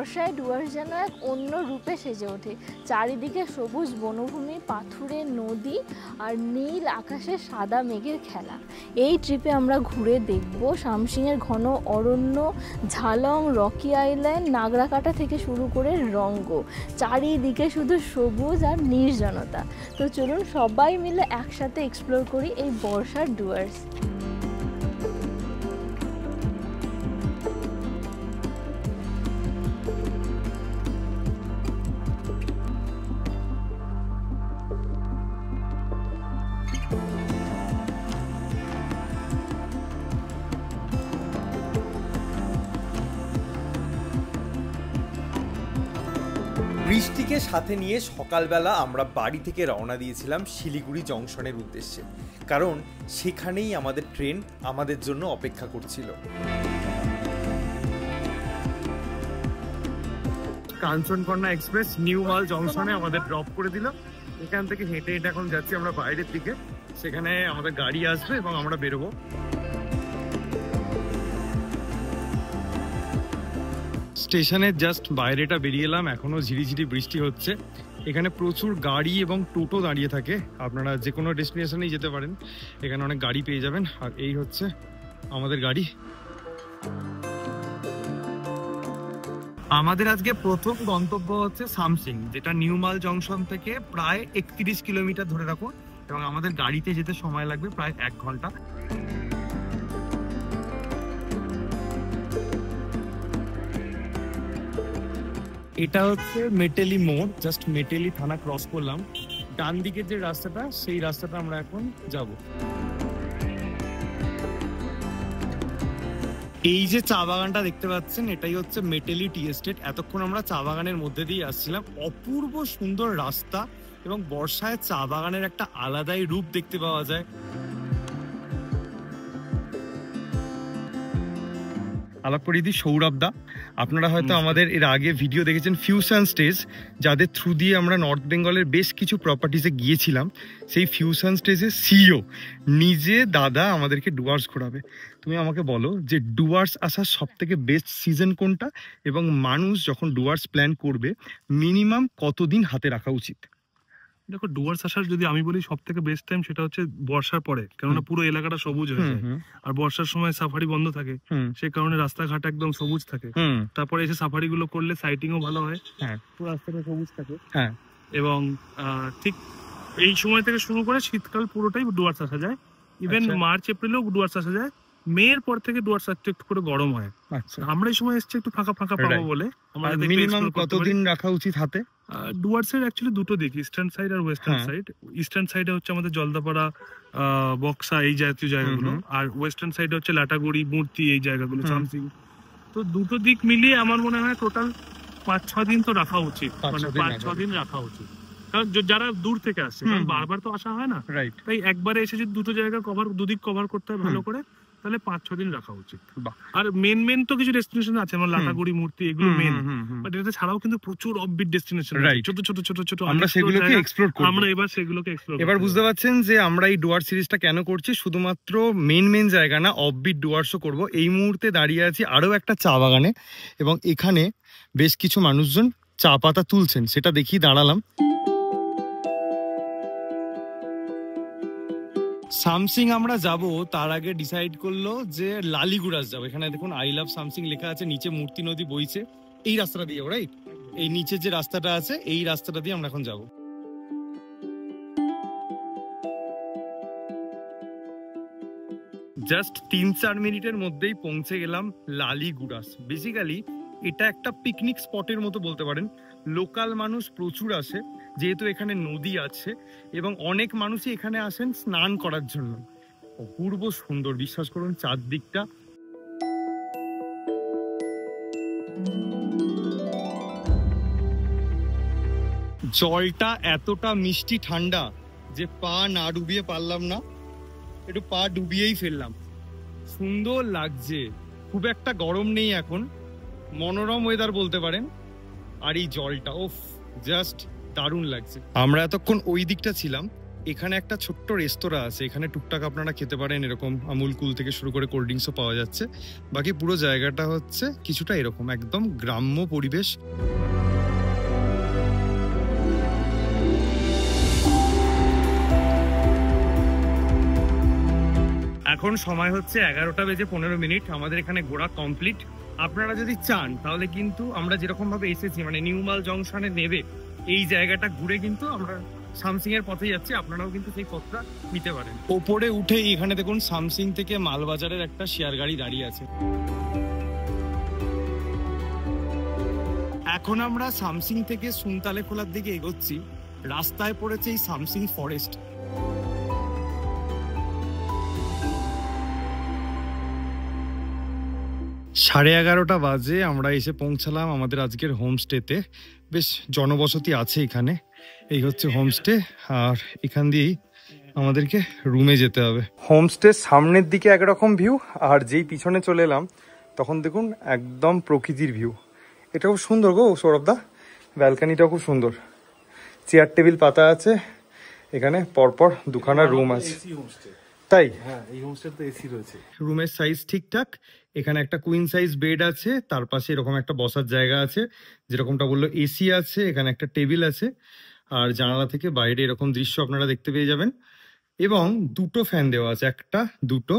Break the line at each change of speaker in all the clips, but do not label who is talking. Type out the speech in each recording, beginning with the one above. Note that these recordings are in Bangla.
বর্ষায় ডুয়ার্স যেন এক অন্য রূপে সেজে ওঠে। চারিদিকে সবুজ বনভূমি, পাথুরে নদী আর নীল আকাশে সাদা মেঘের খেলা। এই ট্রিপে আমরা ঘুরে দেখব সামসিংয়ের ঘন অরণ্য, ঝালং, রকি আইল্যান্ড, নাগরাকাটা থেকে শুরু করে রঙ্গো। চারিদিকে শুধু সবুজ আর নির্জনতা। তো চলুন সবাই মিলে একসাথে এক্সপ্লোর করি এই বর্ষার ডুয়ার্স।
বৃষ্টিকে সাথে নিয়ে সকালবেলা আমরা বাড়ি থেকে রওনা দিয়েছিলাম শিলিগুড়ি জংশনের উদ্দেশ্যে, কারণ সেখানেই আমাদের ট্রেন আমাদের জন্য অপেক্ষা করছিল।
কাঞ্চনকন্যা এক্সপ্রেস নিউ মাল জংশনে আমাদের ড্রপ করে দিল। এখান থেকে হেঁটে হেঁটে এখন যাচ্ছি আমরা বাইরের দিকে, সেখানে আমাদের গাড়ি আসবে এবং আমরা বেরোবো। স্টেশনের জাস্ট বাইরেটা বেরিয়ে এলাম, এখনো ঝিরিঝিরি বৃষ্টি হচ্ছে। এখানে প্রচুর গাড়ি এবং টোটো দাঁড়িয়ে থাকে, আপনারা যে কোনো ডেস্টিনেশনেই যেতে পারেন, এখানে অনেক গাড়ি পেয়ে যাবেন। আর এই হচ্ছে আমাদের গাড়ি। আমাদের আজকে প্রথম গন্তব্য হচ্ছে সামসিং, যেটা নিউ মাল জংশন থেকে প্রায় 31 কিলোমিটার ধরে রাখুন, এবং আমাদের গাড়িতে যেতে সময় লাগবে প্রায় 1 ঘন্টা। এটা হচ্ছে মেটেলি মোড়, জাস্ট মেটেলি থানা ক্রস করলাম। ডান দিকের যে রাস্তাটা, সেই রাস্তাটা আমরা এখন যাব। এই যে চা বাগানটা দেখতে পাচ্ছেন, এটাই হচ্ছে মেটেলি টি এস্টেট। এতক্ষণ আমরা চা বাগানের মধ্যে দিয়ে আসছিলাম। অপূর্ব সুন্দর রাস্তা এবং বর্ষায় চা বাগানের একটা আলাদাই রূপ দেখতে পাওয়া যায়। আলাপ করে দিই সৌরভ দা, আপনারা হয়তো আমাদের এর আগে ভিডিও দেখেছেন ফিউশন স্টেজ, যাদের থ্রু দিয়ে আমরা নর্থ বেঙ্গলের বেশ কিছু প্রপার্টিসে গিয়েছিলাম। সেই ফিউশন স্টেজের সিইও নিজে দাদা আমাদেরকে ডুয়ার্স ঘোরাবে। তুমি আমাকে বলো যে ডুয়ার্স আসার সব থেকে বেস্ট সিজন কোনটা, এবং মানুষ যখন ডুয়ার্স প্ল্যান করবে মিনিমাম কতদিন হাতে রাখা উচিত?
দেখো, ডুয়ার্স আসার যদি আমি বলি সব থেকে বেস্ট টাইম সেটা হচ্ছে বর্ষার পরে, কেননা পুরো এলাকাটা সবুজ হয়ে যায়। আর বর্ষার সময় সাফারি বন্ধ থাকে, সে কারণে রাস্তাঘাট একদম সবুজ থাকে। তারপরে এসে সাফারি গুলো করলে সাইটিংও ভালো হয়, পুরো রাস্তাটা সবুজ থাকে। এবং ঠিক এই সময় থেকে শুরু করে শীতকাল পুরোটাই ডুয়ার্স আসা যায়। ইভেন মার্চ এপ্রিলেও ডুয়ার্স আসা যায়। মেয়ের পর থেকে ডুয়ার্স আসতে একটু করে গরম হয়। আমরা এই সময় এসছি একটু ফাঁকা ফাঁকা পাবো বলে।
মিনিমাম কতদিন রাখা উচিত হাতে?
ডুয়ার্সের অ্যাকচুয়ালি দুটো দিক, ইস্টার্ন সাইড আর ওয়েস্টার্ন সাইড। ইস্টার্ন সাইডে হচ্ছে আমাদের জলদাপাড়া, বক্সা, এই জাতীয় জায়গাগুলো। আর ওয়েস্টার্ন সাইডে হচ্ছে লাটাগুড়ি, মূর্তি, এই জায়গাগুলো, সামসিং। তো দুটো দিক মিলিয়ে আমার মনে হয় টোটাল 5-6 দিন তো রাখা উচিত, মানে 5-6 দিন রাখা উচিত। কারণ যারা দূর থেকে আসছে, বারবার তো আসা হয় না, তাই একবারে এসে যদি দুটো জায়গা দুদিক কভার করতে হয় ভালো করে, তাহলে 5-6 দিন রাখা উচিত। আর মেন তো কিছু ডেস্টিনেশন আছে, আমার লাটাগুড়ি, মূর্তি, এগুলো মেন। বাট এটা ছাড়াও কিন্তু প্রচুর অফবিট ডেস্টিনেশন আছে, ছোট ছোট ছোট ছোট।
আমরা সেগুলোকে এক্সপ্লোর করব।
আমরা এবার সেগুলোকে এক্সপ্লোর করব।
এবার বুঝতে পারছেন যে আমরা এই ডুয়ার্স সিরিজটা কেন করছি, শুধুমাত্র মেন জায়গা না, অফবিট ডুয়ার্সও করব। এই মুহূর্তে দাঁড়িয়ে আছি আরো একটা চা বাগানে, এবং এখানে বেশ কিছু মানুষজন চা পাতা তুলছেন, সেটা দেখি দাঁড়ালাম। সামসিং আমরা যাব, তার আগে ডিসাইড করলো যে লালিগুড়াস যাবো। এখানে দেখুন আই লাভ সামসিং লেখা আছে, নিচে মূর্তি নদী বইছে। এই রাস্তাটা দিয়ে, রাইট? এই নিচে যে রাস্তাটা আছে, এই রাস্তাটা দিয়ে আমরা এখন যাব। জাস্ট 3-4 মিনিটের মধ্যেই পৌঁছে গেলাম লালিগুড়াস। বেসিক্যালি এটা একটা পিকনিক স্পটের মতো বলতে পারেন। লোকাল মানুষ প্রচুর আসে, যেহেতু এখানে নদী আছে, এবং অনেক মানুষই এখানে আসেন স্নান করার জন্য। অপূর্ব সুন্দর, বিশ্বাস করুন, চারদিকটা। জলটা এতটা মিষ্টি ঠান্ডা যে পা না ডুবিয়ে পারলাম না, একটু পা ডুবিয়েই ফেললাম। সুন্দর লাগছে, খুব একটা গরম নেই এখন, মনোরম ওয়েদার বলতে পারেন। আর এই জলটা ওফ, জাস্ট দারুণ লাগছে। আমরা এতক্ষণ ওই দিকটা ছিলাম, এখানে একটা ছোট্ট রেস্তোরাঁ আছে, এখানে টুকটাক আপনারা খেতে পারেন, এরকম আমুল কুল থেকে শুরু করে কোল্ড ড্রিঙ্কসও পাওয়া যাচ্ছে। বাকি পুরো জায়গাটা হচ্ছে কিছুটা এরকম একদম গ্রাম্য পরিবেশ। এখন সময় হচ্ছে 11:15। আমাদের এখানে ঘোরা কমপ্লিট। আপনারা যদি চান তাহলে কিন্তু আমরা যেরকম ভাবে এসেছি, মানে নিউ মাল জংশনে নেবে এই জায়গাটা ঘুরে কিন্তু আমরা সামসিং এর পথে যাচ্ছি, আপনারাও কিন্তু সেই পথটা নিতে পারেন। ওপরে উঠে এখানে দেখুন সামসিং থেকে মালবাজারের একটা শেয়ার গাড়ি দাঁড়িয়ে আছে। এখন আমরা সামসিং থেকে সুনতালে খোলার দিকে এগোচ্ছি। রাস্তায় পড়েছে এই সামসিং ফরেস্ট। সাড়ে 11টা বাজে আমরা এসে পৌঁছালাম আমাদের আজকের হোমস্টেতে। বেশ জনবসতি আছে এখানে। এই হচ্ছে হোমস্টে, আর এখান দিয়েই আমাদেরকে রুমে যেতে হবে। হোমস্টের সামনের দিকে একরকম ভিউ, আর যেই পিছনে চলে এলাম তখন দেখুন একদম প্রকৃতির ভিউ। এটা খুব সুন্দর গো সৌরভদা, ব্যালকানিটাও খুব সুন্দর, চেয়ার টেবিল পাতা আছে, এখানে পরপর দুখানা রুম আছে। তাই
হ্যাঁ, এই হোমস্টেতে তো এসি রয়েছে।
রুমের সাইজ ঠিকঠাক। এখানে একটা কুইন সাইজ বেড আছে, তার পাশে এরকম একটা বসার জায়গা আছে, যেরকমটা বললো এসি আছে, এখানে একটা টেবিল আছে, আর জানালা থেকে বাইরে এরকম দৃশ্য আপনারা দেখতে পেয়ে যাবেন। এবং দুটো ফ্যান দেওয়া আছে, একটা দুটো।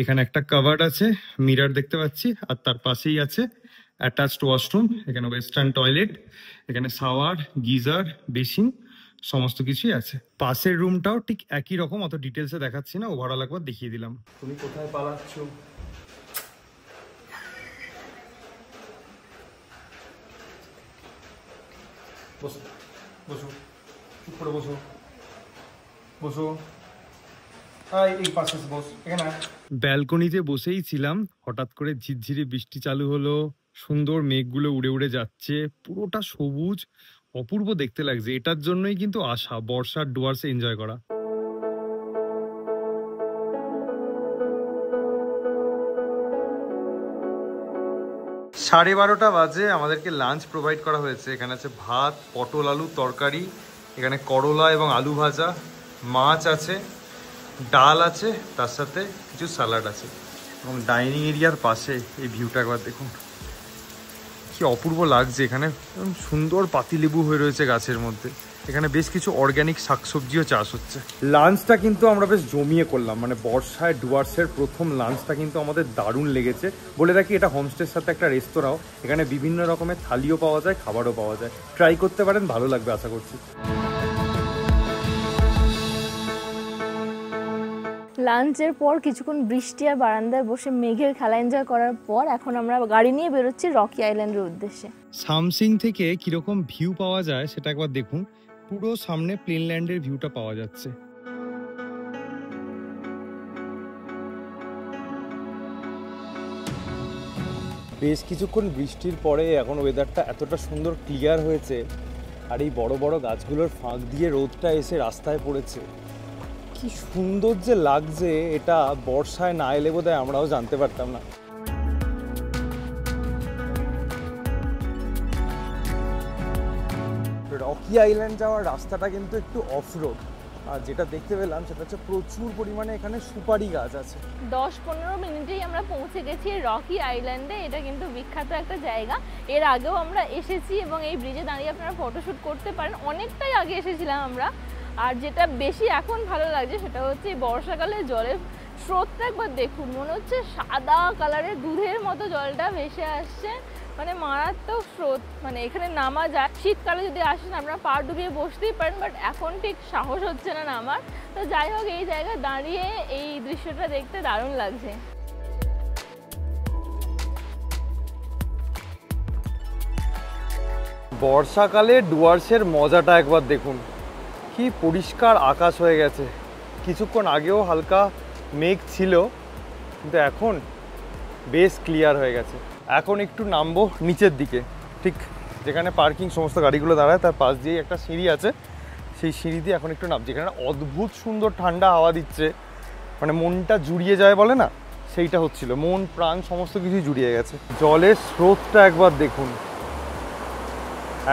এখানে একটা কাভার্ড আছে, মিরর দেখতে পাচ্ছি, আর তার পাশেই আছে অ্যাটাচড ওয়াশরুম। এখানে ওয়েস্টার্ন টয়লেট, এখানে শাওয়ার, গিজার, বেসিন সমস্ত কিছুই আছে। পাশের রুমটাও ঠিক একই রকম, অত ডিটেলসে দেখাচ্ছি না, ওভারঅল একবার দেখিয়ে দিলাম।
তুমি কোথায় পালাচ্ছ? বসো বসো, চুপ করে বসো বসো। এই পাশে বস, এখানে।
ব্যালকনিতে বসেই ছিলাম, হঠাৎ করে ঝিরঝিরে বৃষ্টি চালু হলো, সুন্দর মেঘগুলো উড়ে উড়ে যাচ্ছে, পুরোটা সবুজ, অপূর্ব দেখতে লাগছে। এটার জন্যই কিন্তু আসা, বর্ষার ডুয়ার্সে এনজয় করা। সাড়ে 12টা বাজে, আমাদেরকে লাঞ্চ প্রোভাইড করা হয়েছে। এখানে আছে ভাত, পটল আলু তরকারি, এখানে করলা এবং আলু ভাজা, মাছ আছে, ডাল আছে, তার সাথে কিছু স্যালাড আছে। এবং ডাইনিং এরিয়ার পাশে এই ভিউটা একবার দেখুন, কি অপূর্ব লাগছে। এখানে সুন্দর পাতিলেবু হয়ে রয়েছে গাছের মধ্যে। এখানে বেশ কিছু অর্গ্যানিক শাকসবজিও চাষ হচ্ছে। লাঞ্চটা কিন্তু আমরা বেশ জমিয়ে করলাম, মানে বর্ষায় ডুয়ার্সের প্রথম লাঞ্চটা কিন্তু আমাদের দারুণ লেগেছে। বলে রাখি এটা হোমস্টের সাথে একটা রেস্তোরাঁও, এখানে বিভিন্ন রকমের থালিও পাওয়া যায়, খাবারও পাওয়া যায়। ট্রাই করতে পারেন, ভালো লাগবে আশা করছি।
লাঞ্চের পর কিছুক্ষণ বৃষ্টি আর বারান্দায় বসে মেঘের খেলা এনজয় করার পর এখন আমরা গাড়ি নিয়ে বেরোচ্ছি রকি আইল্যান্ডের উদ্দেশ্যে।
সামসিং থেকে কিরকম ভিউ পাওয়া যায় সেটা একবার দেখুন। পুরো সামনে প্লেনল্যান্ডের ভিউটা পাওয়া যাচ্ছে। বেশ কিছুক্ষণ বৃষ্টির পরে এখন ওয়েদারটা এতটা সুন্দর ক্লিয়ার হয়েছে, আর এই বড় বড় গাছগুলোর ফাঁক দিয়ে রোদটা এসে রাস্তায় পড়েছে। কি সুন্দর যে লাগছে, এটা বর্ষায় না এলে বোধহয় আমরাও জানতে পারতাম না। রকি আইল্যান্ড যাওয়ার রাস্তাটা কিন্তু একটু অফরোড, আর যেটা দেখতে পেলাম সেটা হচ্ছে প্রচুর পরিমাণে এখানে সুপারি গাছ আছে।
10-15 মিনিটেই আমরা পৌঁছে গেছি রকি আইল্যান্ডে। এটা কিন্তু বিখ্যাত একটা জায়গা, এর আগেও আমরা এসেছি এবং এই ব্রিজে দাঁড়িয়ে আপনারা ফটোশ্যুট করতে পারেন। অনেকটাই আগে এসেছিলাম আমরা। আর যেটা বেশি এখন ভালো লাগছে সেটা হচ্ছে বর্ষাকালে জলের স্রোতটা একবার দেখুন, মনে হচ্ছে সাদা কালারের দুধের মতো জলটা ভেসে আসছে, মানে মারাত্মক স্রোত। মানে এখানে নামা যায়, শীতকালে যদি আসেন আপনারা পা ডুবিয়ে বসতেই পারেন, বাট এখন ঠিক সাহস হচ্ছে না নামার। তো যাই হোক, এই জায়গায় দাঁড়িয়ে এই দৃশ্যটা দেখতে দারুণ লাগছে।
বর্ষাকালে ডুয়ার্সের মজাটা একবার দেখুন, কি পরিষ্কার আকাশ হয়ে গেছে। কিছুক্ষণ আগেও হালকা মেঘ ছিল, কিন্তু এখন বেশ ক্লিয়ার হয়ে গেছে। এখন একটু নামবো নিচের দিকে, ঠিক যেখানে পার্কিং সমস্ত গাড়িগুলো দাঁড়ায় তার পাশ দিয়েই একটা সিঁড়ি আছে, সেই সিঁড়ি দিয়ে এখন একটু নামছি। এখানে অদ্ভুত সুন্দর ঠান্ডা হাওয়া দিচ্ছে, মানে মনটা জুড়িয়ে যায় বলে না, সেইটা হচ্ছিল। মন প্রাণ সমস্ত কিছুই জুড়িয়ে গেছে। জলের স্রোতটা একবার দেখুন,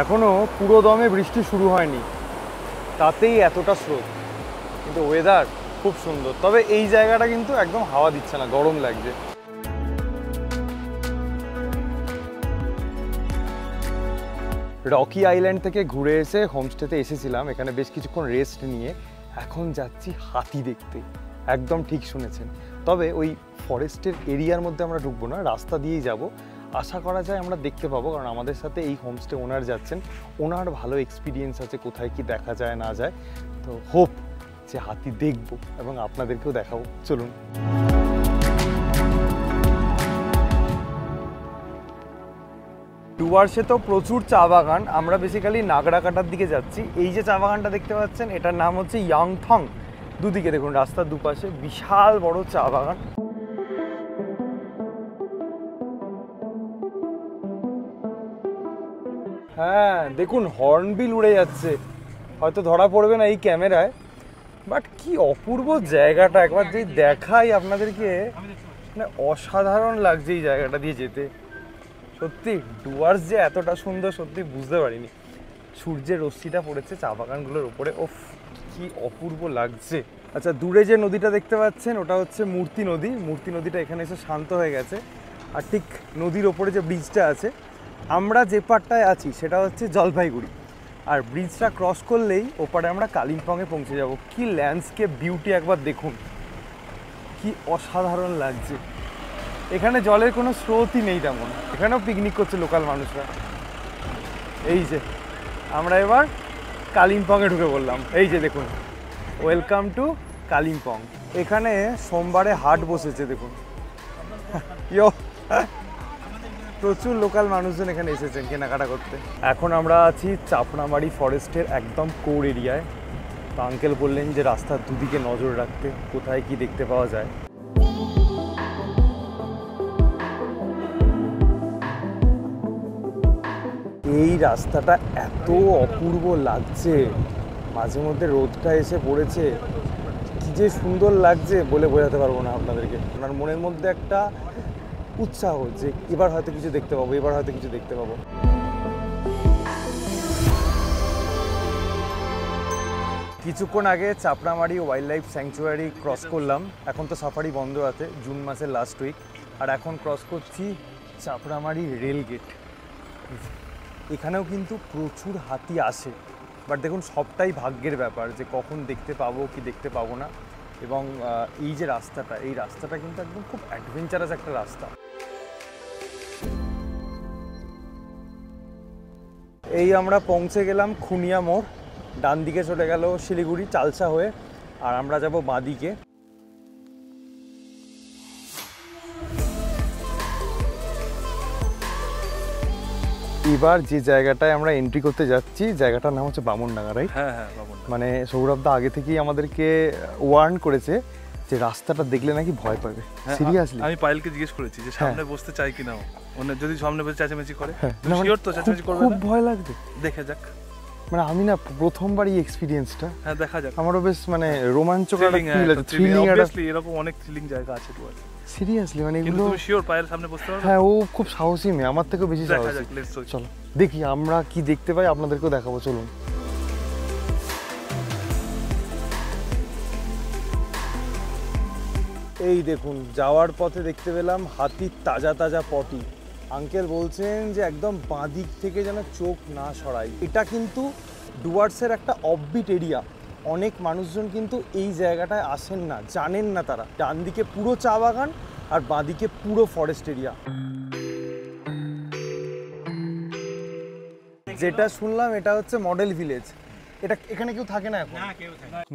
এখনো পুরো দমে বৃষ্টি শুরু হয়নি, তাতেই এতটা স্রোত।
কিন্তু ওয়েদার খুব সুন্দর। তবে এই জায়গাটা কিন্তু একদম হাওয়া দিচ্ছে না, গরম লাগছে। রকি আইল্যান্ড থেকে ঘুরে এসে হোমস্টেতে এসেছিলাম, এখানে বেশ কিছুক্ষণ রেস্ট নিয়ে এখন যাচ্ছি হাতি দেখতে। একদম ঠিক শুনেছেন। তবে ওই ফরেস্টের এরিয়ার মধ্যে আমরা ঢুকবো না, রাস্তা দিয়েই যাব। আশা করা যায় আমরা দেখতে পাবো, কারণ আমাদের সাথে এই হোমস্টে ওনার যাচ্ছেন, ওনার ভালো এক্সপিরিয়েন্স আছে কোথায় কি দেখা যায় না যায়। তো হোপ যে হাতি দেখবো এবং আপনাদেরকেও দেখাবো। চলুন। ডুয়ার্সে তো প্রচুর চা বাগান, আমরা বেসিক্যালি নাগরাকাটার দিকে যাচ্ছি। এই যে চা বাগানটা দেখতে পাচ্ছেন এটার নাম হচ্ছে ইয়াংথং। দুদিকে দেখুন রাস্তার দুপাশে বিশাল বড় চা বাগান। হ্যাঁ দেখুন হর্নবিল উড়ে যাচ্ছে, হয়তো ধরা পড়বে না এই ক্যামেরায়, বাট কি অপূর্ব জায়গাটা, একবার যে দেখাই আপনাদেরকে, মানে অসাধারণ লাগছে এই জায়গাটা দিয়ে যেতে। সত্যি ডুয়ার্স যে এতটা সুন্দর সত্যি বুঝতে পারিনি। সূর্যের রশ্মিটা পড়েছে চা বাগানগুলোর উপরে, ওফ কি অপূর্ব লাগছে। আচ্ছা দূরে যে নদীটা দেখতে পাচ্ছেন ওটা হচ্ছে মূর্তি নদী। মূর্তি নদীটা এখানে এসে শান্ত হয়ে গেছে। আর ঠিক নদীর ওপরে যে ব্রিজটা আছে, আমরা যে পাড়টায় আছি সেটা হচ্ছে জলপাইগুড়ি, আর ব্রিজটা ক্রস করলেই ওপারে আমরা কালিম্পংয়ে পৌঁছে যাব। কি ল্যান্ডস্কেপ বিউটি একবার দেখুন, কি অসাধারণ লাগছে। এখানে জলের কোনো স্রোতই নেই তেমন, এখানেও পিকনিক করছে লোকাল মানুষরা। এই যে আমরা এবার কালিম্পংয়ে ঢুকে পড়লাম। এই যে দেখুন, ওয়েলকাম টু কালিম্পং। এখানে সোমবারে হাট বসেছে দেখুন। ইয়ো, প্রচুর লোকাল মানুষজন এখানে এসেছেন কেনাকাটা করতে। এখন আমরা আছি চাপড়ামারি ফরেস্টের একদম কোর এরিয়ায়। তো আঙ্কেল বললেন যে রাস্তার দুদিকে নজর রাখতে, কোথায় কি দেখতে পাওয়া যায়। এই রাস্তাটা এত অপূর্ব লাগছে, মাঝে মধ্যে রোদটা এসে পড়েছে, কি যে সুন্দর লাগছে বলে বোঝাতে পারবো না আপনাদেরকে। আপনার মনের মধ্যে একটা উৎসাহ যে এবার হয়তো কিছু দেখতে পাবো, এবার হয়তো কিছু দেখতে পাবো। কিছুক্ষণ আগে Chapramari wild life sanctuary cross করলাম। এখন তো সাফারি বন্ধ আছে, জুন মাসের লাস্ট উইক। আর এখন ক্রস করছি চাপড়ামারি রেল গেট। এখানেও কিন্তু প্রচুর হাতি আসে, বাট দেখুন সবটাই ভাগ্যের ব্যাপার যে কখন দেখতে পাবো কি দেখতে পাবো না। এবং এই যে রাস্তাটা, এই রাস্তাটা কিন্তু একদম খুব অ্যাডভেঞ্চারাস একটা রাস্তা। এই আমরা পৌঁছে গেলাম খুনিয়া মোড়, ডান দিকে চলে গেল শিলিগুড়ি চালসা হয়ে, আর আমরা যাব বাঁ দিকে। এবার যে জায়গাটায় আমরা এন্ট্রি করতে যাচ্ছি জায়গাটার নাম হচ্ছে বামনডাঙ্গা, রাইট?
হ্যাঁ হ্যাঁ বামনডাঙ্গা।
মানে সৌরভদা আগে থেকেই আমাদেরকে ওয়ার্ন করেছে যে রাস্তাটা দেখলে নাকি ভয় পাবে। সিরিয়াসলি
আমি পায়েলকে জিজ্ঞেস করেছি যে সামনে বসতে চাই কিনা, ওনে যদি সামনে বসে চেঁচামেচি করে,
না,
শিওর তো চেঁচামেচি করবে না?
খুব ভয় লাগবে,
দেখে যাক।
মানে আমি না প্রথমবার এই এক্সপেরিয়েন্সটা,
হ্যাঁ দেখা যাক।
আমারও বেশ মানে রোমাঞ্চকর একটা ফিল আছে, থ্রিলিং একটা।
অবভিয়াসলি এরকম অনেক থ্রিলিং জায়গা আছে ডুয়ার্সে।
সিরিয়াসলি মানে
কিন্তু
এগুলো
তুমি শিওর পায়ের সামনে বসতে পারবে?
হ্যাঁ, ও খুব সাহসী মেয়ে, আমার থেকেও বেশি
দেখা
সাহসী।
যাক, লেটস গো।
চলো দেখি আমরা কি দেখতে পাই, আপনাদেরকেও দেখাবো, চলুন। এই দেখুন যাওয়ার পথে দেখতে পেলাম হাতির তাজা তাজা পটি। আঙ্কেল বলছেন যে একদম বাঁ দিক থেকে যেন চোখ না সরাই। এটা কিন্তু ডুয়ার্সের একটা অফবিট এরিয়া, অনেক মানুষজন কিন্তু এই জায়গাটায় আসেন না, জানেন না তারা। ডান দিকে পুরো চা বাগান আর বাঁ দিকে পুরো ফরেস্ট এরিয়া। যেটা শুনলাম এটা হচ্ছে মডেল ভিলেজ। এটা এখানে কেউ থাকে না এখন?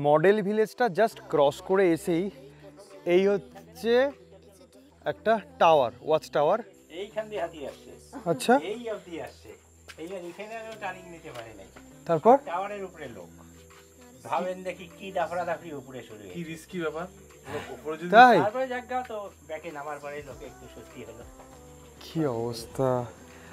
মডেল ভিলেজটা জাস্ট ক্রস করে এসেই এই হচ্ছে একটা টাওয়ার, ওয়াচ টাওয়ার।
এইখান দিয়ে হাতি আসছে।
আচ্ছা,
এই অবধি আসছে। এইবার এখানে আর টার্নিং নিতে পারে নাই।
তারপর
টাওয়ারের উপরে লোক। ভাবেন দেখি কি দাফড়াদাফড়ি উপরে শুরু হয়েছে।
কি রিস্কি ব্যাপার। উপরে যদি
তাই
তারপরে জায়গা তো ব্যাকে নামার পরে লোকে একটু স্বস্তি হলো।
কি অবস্থা।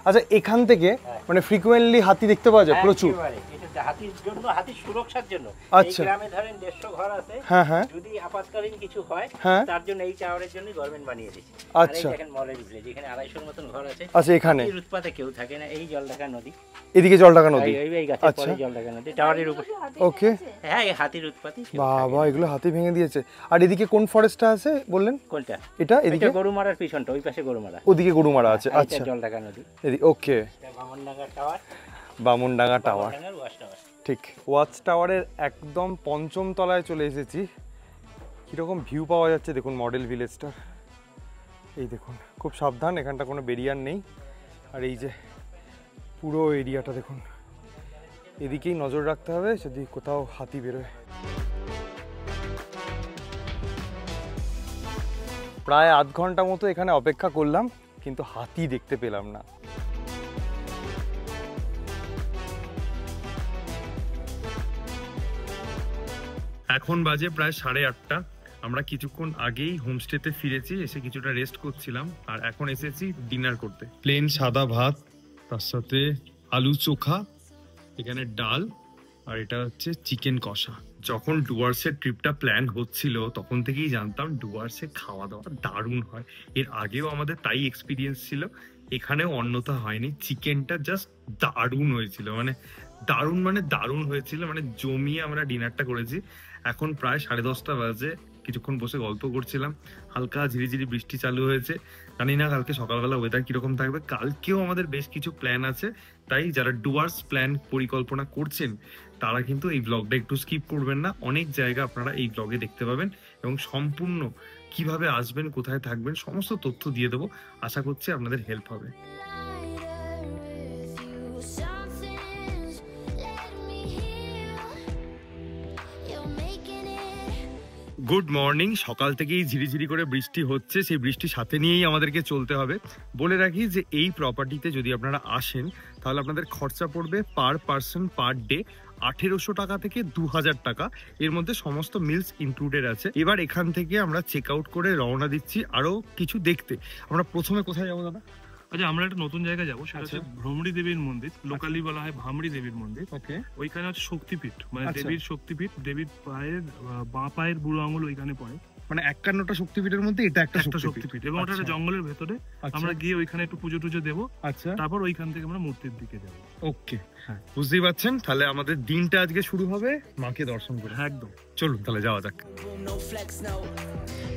আচ্ছা, এখান থেকে মানে ফ্রিকোয়েন্টলি হাতি দেখতে পাওয়া যায় প্রচুর?
একেবারে। এটা হাতির জন্য, হাতির সুরক্ষার জন্য। এই
আচ্ছা।
গ্রামে ধরেন 150 ঘর আছে।
হ্যাঁ হ্যাঁ
যদি আপাতকালীন কিছু হয়
হ্যাঁ।
তার জন্য এই টাওয়ারের জন্য গভর্নমেন্ট বানিয়ে দিয়েছে।
আচ্ছা।
আর এই দেখেন মলের ভিলেজ, এখানে 250 মতন ঘর আছে।
আচ্ছা, এখানে
হাতির উৎপাতে কেউ থাকে না। এই জলঢাকা নদী,
এদিকে জলঢাকা নদী।
এই গাছের
আচ্ছা।
পরে জলঢাকা নদী, টাওয়ারের উপর।
ওকে,
হ্যাঁ, এই হাতির উৎপাতে কেউ থাকে
বাবা
না।
এগুলো হাতি ভেঙে দিয়েছে। আর এদিকে কোন ফরেস্টটা আছে বললেন?
কোনটা?
এটা এদিকে
এটা গরুমারার পিছনটা, ওই পাশে গরুমারা।
ওদিকে গরুমারা আছে।
আর এটা
আচ্ছা,
জলঢাকা নদী।
এদিকে ওকে,
এটা বামনডাঙ্গা টাওয়ার,
বামুনডাঙ্গা টাওয়ার।
বামনডাঙ্গার ওয়াচ টাওয়ার।
ঠিক, ওয়াচ টাওয়ারের একদম পঞ্চম তলায় চলে এসেছি। কীরকম ভিউ পাওয়া যাচ্ছে দেখুন মডেল ভিলেজটার। এই দেখুন, খুব সাবধান, এখানটা কোনো ব্যারিয়ার নেই। আর এই যে পুরো এরিয়াটা দেখুন, এদিকেই নজর রাখতে হবে যদি কোথাও হাতি বেরোয়। প্রায় আধ ঘন্টা মতো এখানে অপেক্ষা করলাম, কিন্তু হাতি দেখতে পেলাম না।
এখন বাজে প্রায় 8:30। আমরা কিছুক্ষণ আগেই হোমস্টেতে ফিরেছি, এসে কিছুটা রেস্ট করছিলাম, আর এখন এসেছি ডিনার করতে। প্লেন সাদা ভাত, তার সাথে আলু চোখা, এখানে ডাল, আর এটা হচ্ছে চিকেন কষা। যখন ডুয়ার্সের ট্রিপটা প্ল্যান হচ্ছিল তখন থেকেই জানতাম ডুয়ার্সে খাওয়া দাওয়া দারুণ হয়। এর আগেও আমাদের তাই এক্সপিরিয়েন্স ছিল, এখানেও অন্যথা হয়নি। চিকেনটা জাস্ট দারুণ হয়েছিল, মানে দারুণ হয়েছিল, মানে জমিয়ে আমরা ডিনারটা করেছি। এখন প্রায় 10:30 বাজে, কিছুক্ষণ বসে গল্প করছিলাম। হালকা ঝিরিঝিরি বৃষ্টি চালু হয়েছে, জানি না কালকে সকালবেলা ওয়েদার কিরকম থাকবে। কালকেও আমাদের বেশ কিছু প্ল্যান আছে, তাই যারা ডুয়ার্স প্ল্যান পরিকল্পনা করছেন তারা কিন্তু এই ব্লগটা একটু স্কিপ করবেন না। অনেক জায়গা আপনারা এই ব্লগে দেখতে পাবেন এবং সম্পূর্ণ কিভাবে আসবেন, কোথায় থাকবেন, সমস্ত তথ্য দিয়ে দেবো। আশা করছি আপনাদের হেল্প হবে। Good morning. সকাল থেকেই ঝিরিঝিরি করে বৃষ্টি হচ্ছে, সেই বৃষ্টির সাথে নিয়েই আমাদেরকে চলতে হবে। বলে রাখি যে এই প্রপার্টিতে যদি আপনারা আসেন তাহলে আপনাদের খরচা পড়বে পার পার্সন পার ডে 1800 টাকা থেকে 2000 টাকা। এর মধ্যে সমস্ত মিলস ইনক্লুডেড আছে। এবার এখান থেকে আমরা চেক আউট করে রওনা দিচ্ছি আরো কিছু দেখতে। আমরা প্রথমে কোথায় যাবো দাদা?
আচ্ছা, আমরা একটা নতুন জায়গায় যাবো, সেটা হচ্ছে ভ্রমরী দেবীর মন্দির, লোকালি বলা হয় ভামরী দেবীর মন্দির।
ওকে,
ওইখানে হচ্ছে শক্তিপীঠ, মানে
আচ্ছা।
দেবীর শক্তিপীঠ। দেবীর পায়ের বাঁ পায়ের বুড়ো আঙুল ওইখানে পড়ে।
মানে 51টা শক্তিপীঠের মধ্যে এটা একটা
একটা
শক্তিপীঠ।
শক্তিপীঠ, এবং ওটা একটা
আচ্ছা।
জঙ্গলের ভেতরে। আমরা গিয়ে ওইখানে একটু পুজো টুজো দেবো,
আচ্ছা,
তারপর ওইখান থেকে আমরা মূর্তির দিকে যাবো।
ওকে, হ্যাঁ, বুঝতেই পারছেন। তাহলে আমাদের দিনটা আজকে শুরু হবে মাকে দর্শন করে।
হ্যাঁ, একদম।
চলুন তাহলে যাওয়া যাক।
No flex, no.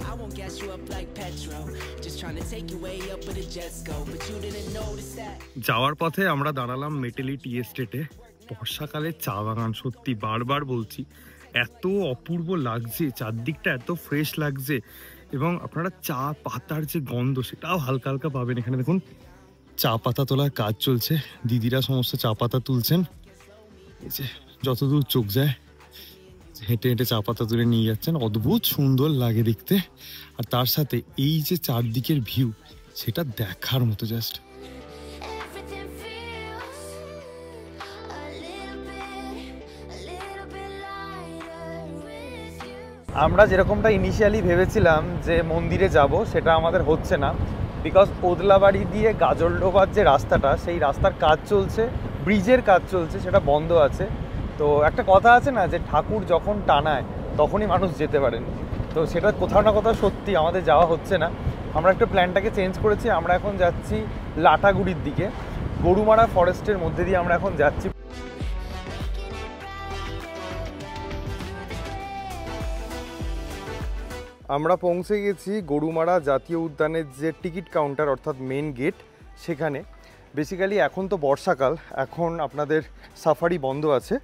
I won't gas you up like petrol. Just trying to take you way up, but the jets go. But you didn't notice that.
যাওয়ার পথে আমরা দাঁড়ালাম মেটেলি টি এস্টেটে। বর্ষাকালে চা বাগান, সত্যি বারবার বলছি, এত অপূর্ব লাগছে, চারদিকটা এত ফ্রেশ লাগছে, এবং আপনারা চা পাতার যে গন্ধ সেটাও হালকা হালকা পাবেন। এখানে দেখুন চা পাতা তোলার কাজ চলছে, দিদিরা সমস্ত চা পাতা তুলছেন। এই যে যতদূর চোখ যায় হেঁটে হেঁটে চা পাতা তুলে নিয়ে যাচ্ছেন, অদ্ভুত সুন্দর লাগে দেখতে। আর তার সাথে এই যে চারদিকের ভিউ, সেটা দেখার মতো just.
Everything feels a little bit lighter with you.
আমরা যেরকমটা ইনিশিয়ালি ভেবেছিলাম যে মন্দিরে যাব, সেটা আমাদের হচ্ছে না। বিকজ ওদলাবাড়ি দিয়ে গাজলডোবার যে রাস্তাটা, সেই রাস্তার কাজ চলছে, ব্রিজের কাজ চলছে, সেটা বন্ধ আছে। তো একটা কথা আছে না যে ঠাকুর যখন টানায় তখনই মানুষ যেতে পারেন, তো সেটা কোথাও না কোথাও সত্যি আমাদের যাওয়া হচ্ছে না। আমরা একটা প্ল্যানটাকে চেঞ্জ করেছি, আমরা এখন যাচ্ছি লাটাগুড়ির দিকে। গরুমারা ফরেস্টের মধ্যে দিয়ে আমরা এখন যাচ্ছি। আমরা পৌঁছে গেছি গরুমারা জাতীয় উদ্যানের যে টিকিট কাউন্টার, অর্থাৎ মেন গেট, সেখানে। বেসিক্যালি এখন তো বর্ষাকাল, এখন আপনাদের সাফারি বন্ধ আছে,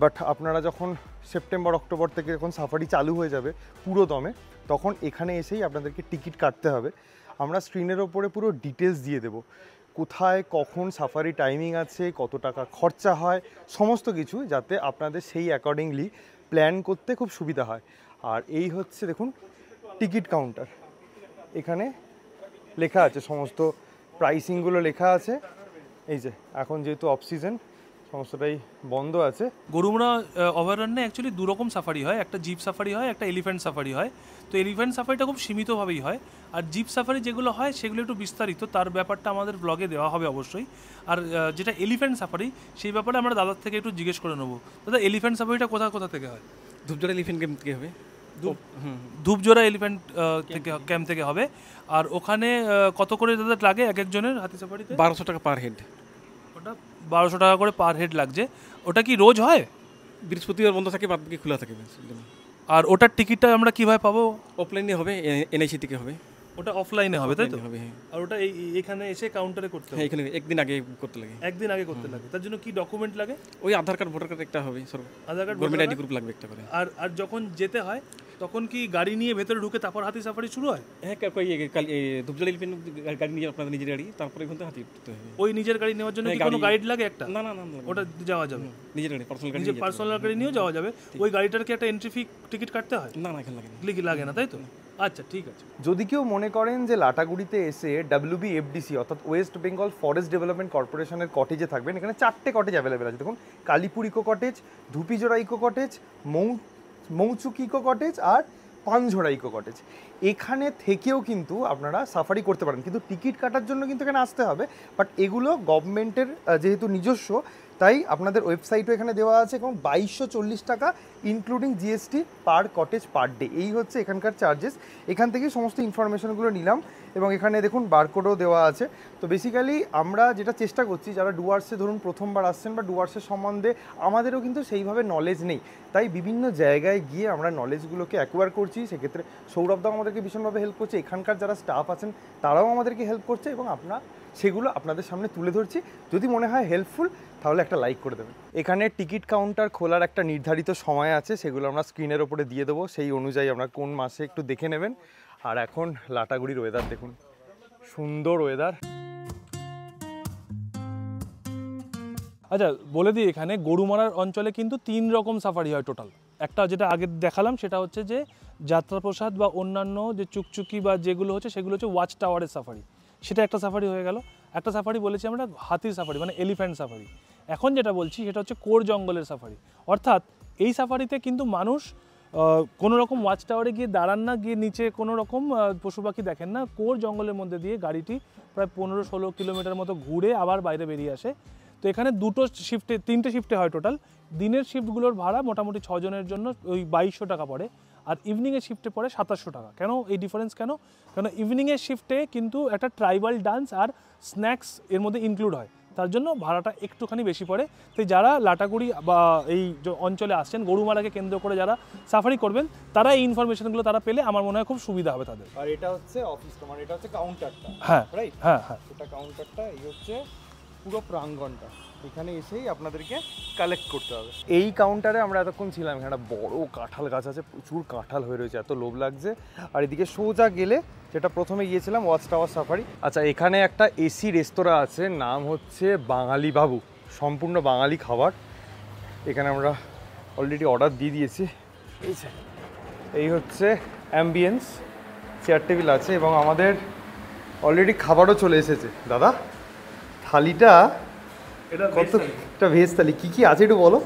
বাট আপনারা যখন সেপ্টেম্বর অক্টোবর থেকে যখন সাফারি চালু হয়ে যাবে পুরো দমে, তখন এখানে এসেই আপনাদেরকে টিকিট কাটতে হবে। আমরা স্ক্রিনের ওপরে পুরো ডিটেলস দিয়ে দেবো, কোথায় কখন সাফারি টাইমিং আছে, কত টাকা খরচা হয়, সমস্ত কিছু, যাতে আপনাদের সেই অ্যাকর্ডিংলি প্ল্যান করতে খুব সুবিধা হয়। আর এই হচ্ছে দেখুন টিকিট কাউন্টার, এখানে লেখা আছে সমস্ত প্রাইসিংগুলো লেখা আছে। এই যে এখন যেহেতু অফ সিজন, সমস্তটাই বন্ধ আছে।
গরুমরা অভয়ারণ্যে অ্যাকচুয়ালি দুরকম সাফারি হয়, একটা জিপ সাফারি হয়, একটা এলিফ্যান্ট সাফারি হয়। তো এলিফ্যান্ট সাফারিটা খুব সীমিতভাবেই হয়, আর জিপ সাফারি যেগুলো হয় সেগুলো একটু বিস্তারিত, তার ব্যাপারটা আমাদের ব্লগে দেওয়া হবে অবশ্যই। আর যেটা এলিফ্যান্ট সাফারি সেই ব্যাপারে আমরা দাদার থেকে একটু জিজ্ঞেস করে নেবো। দাদা, এলিফ্যান্ট সাফারিটা কোথা থেকে হয়?
ধূপজোড়া এলিফ্যান্ট ক্যাম্প থেকে হবে।
ধূপজোড়া এলিফ্যান্ট থেকে ক্যাম্প থেকে হবে। আর ওখানে কত করে দাদা লাগে এক একজনের হাতি সাফারিতে?
1200 টাকা পার হেড।
ওটা 1200 টাকা করে পার হেড লাগছে। ওটা কি রোজ হয়?
বৃহস্পতিবার বন্ধ থাকে, বাদ বাকি খোলা থাকে।
আর ওটার টিকিটটা আমরা কিভাবে পাবো?
অফলাইনে হবে, এনআইসি থেকে হবে।
ওটা অফলাইনে হবে তাই তো?
হবে, হ্যাঁ।
আর ওটা এখানে এসে কাউন্টারে করতে হবে?
হ্যাঁ, এখানে একদিন আগে করতে লাগে।
একদিন আগে করতে লাগে। তার জন্য কি ডকুমেন্ট লাগে?
ওই আধার কার্ড, ভোটার কার্ড একটা হবে,
আধার কার্ড,
গভর্নমেন্ট আইডি গ্রুপ লাগবে একটা করে।
আর যখন যেতে হয় তখন কি গাড়ি নিয়ে ভেতরে ঢুকে তারপর হাতি সাফারি শুরু হয়?
হ্যাঁ, ধূপজোড়া এলিফ্যান্ট গাড়ি নিয়ে আপনাদের নিজের গাড়ি, তারপরে ওখান থেকে হাতি উঠতে হবে।
ওই নিজের গাড়ি নেওয়ার জন্য কি কোনো গাইড লাগে একটা?
না,
ওটা যাওয়া যাবে
নিজের গাড়ি, পার্সোনাল গাড়ি,
নিজের পার্সোনাল গাড়ি নিয়েও যাওয়া যাবে। ওই গাড়িটার কি একটা এন্ট্রি ফি টিকিট কাটতে হয়?
না, এখানে
লাগে না তাই তো? আচ্ছা, ঠিক আছে।
যদি কেউ মনে করেন যে লাটাগুড়িতে এসে WBFDC অর্থাৎ ওয়েস্ট বেঙ্গল ফরেস্ট ডেভেলপমেন্ট কর্পোরেশনের কটেজে থাকবেন, এখানে 4টে কটেজ অ্যাভেলেবেল আছে। দেখুন, Kalipur eco cottage, Dhupijora eco cottage, Mouchuk eco cottage আর পানঝোড়া ইকো কটেজ। এখানে থেকেও কিন্তু আপনারা সাফারি করতে পারেন, কিন্তু টিকিট কাটার জন্য কিন্তু এখানে আসতে হবে। বাট এগুলো গভর্নমেন্টের যেহেতু নিজস্ব, তাই আপনাদের ওয়েবসাইটও এখানে দেওয়া আছে। এবং 2240 টাকা ইনক্লুডিং GST পার কটেজ পার ডে, এই হচ্ছে এখানকার চার্জেস। এখান থেকে সমস্ত ইনফরমেশনগুলো নিলাম এবং এখানে দেখুন বারকোডও দেওয়া আছে। তো বেসিক্যালি আমরা যেটা চেষ্টা করছি, যারা ডুয়ার্সে ধরুন প্রথমবার আসছেন বা ডুয়ার্সের সম্বন্ধে আমাদেরও কিন্তু সেইভাবে নলেজ নেই, তাই বিভিন্ন জায়গায় গিয়ে আমরা নলেজগুলোকে অ্যাকোয়ার করছি। সেক্ষেত্রে সৌরভদাও আমাদেরকে ভীষণভাবে হেল্প করছে, এখানকার যারা স্টাফ আছেন তারাও আমাদেরকে হেল্প করছে এবং সেগুলো আপনাদের সামনে তুলে ধরছি। যদি মনে হয় হেল্পফুল তাহলে একটা লাইক করে দেবেন। এখানে টিকিট কাউন্টার খোলার একটা নির্ধারিত সময় আছে, সেগুলো আমরা স্ক্রিনের ওপরে দিয়ে দেবো, সেই অনুযায়ী আমরা কোন মাসে একটু দেখে নেবেন। আর এখন লাটাগুড়ির ওয়েদার দেখুন, সুন্দর ওয়েদার।
আচ্ছা, বলে দিই, এখানে গরুমারার অঞ্চলে কিন্তু 3 রকম সাফারি হয় টোটাল। একটা যেটা আগে দেখালাম সেটা হচ্ছে যে যাত্রাপ্রসাদ বা অন্যান্য যে চুকচুকি বা যেগুলো হচ্ছে সেগুলো হচ্ছে ওয়াচ টাওয়ারের সাফারি, সেটা একটা সাফারি হয়ে গেল। একটা সাফারি বলেছি আমরা হাতির সাফারি, মানে এলিফ্যান্ট সাফারি। এখন যেটা বলছি সেটা হচ্ছে কোর জঙ্গলের সাফারি। অর্থাৎ এই সাফারিতে কিন্তু মানুষ কোনো রকম ওয়াচ টাওয়ারে গিয়ে দাঁড়ান না, গিয়ে নিচে কোনো রকম পশু পাখি দেখেন না। কোর জঙ্গলের মধ্যে দিয়ে গাড়িটি প্রায় 15-16 কিলোমিটার মতো ঘুরে আবার বাইরে বেরিয়ে আসে। তো এখানে 3টে শিফটে হয় টোটাল। দিনের শিফটগুলোর ভাড়া মোটামুটি 6 জনের জন্য ওই 2200 টাকা পড়ে, আর ইভিনিংয়ের শিফটে পড়ে 2700 টাকা। কেন এই ডিফারেন্স কেন? কারণ ইভিনিংয়ের শিফটে কিন্তু একটা ট্রাইবাল ডান্স আর স্ন্যাক্স এর মধ্যে ইনক্লুড হয়, তার জন্য ভাড়াটা একটুখানি বেশি পড়ে। তো যারা লাটাগুড়ি বা এই যে অঞ্চলে আসছেন, গরুমারাকে কেন্দ্র করে যারা সাফারি করবেন, তারা এই ইনফরমেশনগুলো তারা পেলে আমার মনে হয় খুব সুবিধা হবে তাদের।
আর এটা হচ্ছে অফিসটা, মানে এটা হচ্ছে কাউন্টারটা।
হ্যাঁ,
রাইট,
হ্যাঁ,
এটা কাউন্টারটা। এই হচ্ছে পুরো প্রাঙ্গণটা, এখানে এসেই আপনাদেরকে কালেক্ট করতে হবে। এই কাউন্টারে আমরা এতক্ষণ ছিলাম, এখানে একটা বড় কাঁঠাল গাছ আছে, প্রচুর কাঁঠাল হয়ে রয়েছে, এত লোভ লাগছে। আর এদিকে সোজা গেলে, যেটা প্রথমে গিয়েছিলাম ওয়াচ টাওয়ার সাফারি। আচ্ছা, এখানে একটা এসি রেস্তোরাঁ আছে, নাম হচ্ছে বাঙালি বাবু, সম্পূর্ণ বাঙালি খাবার। এখানে আমরা অলরেডি অর্ডার দিয়ে দিয়েছি। এই হচ্ছে অ্যাম্বিয়েন্স, চেয়ার টেবিল আছে এবং আমাদের অলরেডি খাবারও চলে এসেছে। দাদা, থালিটা কতটা ভেজ থালি, কি কি আছে একটু বলো।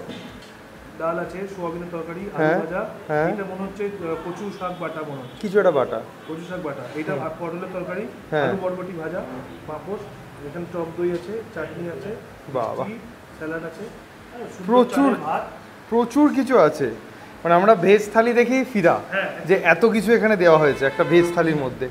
ডাল আছে, সোয়াবিনের তরকারি, আলু ভাজা, এটা মনে হচ্ছে কচু শাক বাটা, মনে হচ্ছে
কিছু একটা বাটা,
কচু শাক বাটা। এটা পটলের তরকারি, আলু বরবটি ভাজা, পাঁপড়, এখানে টক দই আছে, চাটনি আছে,
বাবা,
স্যালাড আছে,
প্রচুর কিছু আছে। মানে আমরা ভেজ থালি দেখেই ফিদা, যে এত কিছু এখানে দেওয়া হয়েছে একটা ভেজ থালির মধ্যে।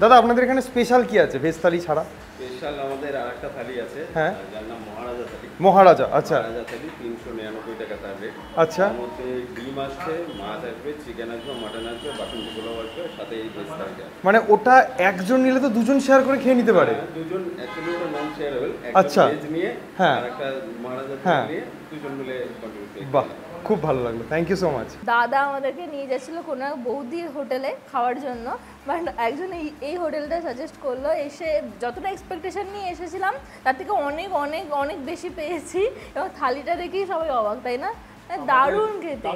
দাদা, আপনাদের এখানে স্পেশাল কি আছে ভেজ থালি ছাড়া?
স্পেশাল আমাদের আরেকটা থালি আছে,
হ্যাঁ,
যার নাম মহারাজা থালি।
মহারাজা, আচ্ছা,
মহারাজা থালি 399 টাকা তার রেট।
আচ্ছা,
তার মধ্যে ডিম আসছে, মাছ আসবে, চিকেন আসবে, মাটন আসবে, বাসন্তী পোলাও আসবে, সাথে এই ভেজ থালিটা।
মানে ওটা একজন নিলে তো দুজন শেয়ার করে খেয়ে নিতে পারে?
দুজন, অ্যাকচুয়ালি ওটা নন শেয়ারেবল।
আচ্ছা,
ভেজ নিয়ে আর একটা মহারাজা থালি নিয়ে দুজন মিলে কন্ট্রিবিউট। বাহ,
খুব ভালো লাগলো, থ্যাংক ইউ সো মাচ।
দাদা আমাদেরকে নিয়ে যাচ্ছিল কোনো বৌদির হোটেলে খাওয়ার জন্য, বাট একজন এই হোটেলটা সাজেস্ট করলো। এসে যতটা এক্সপেকটেশন নিয়ে এসেছিলাম তার থেকে অনেক অনেক অনেক বেশি পেয়েছি, এবং থালিটা দেখেই সবাই অবাক, তাই না? দারুণ খেতে,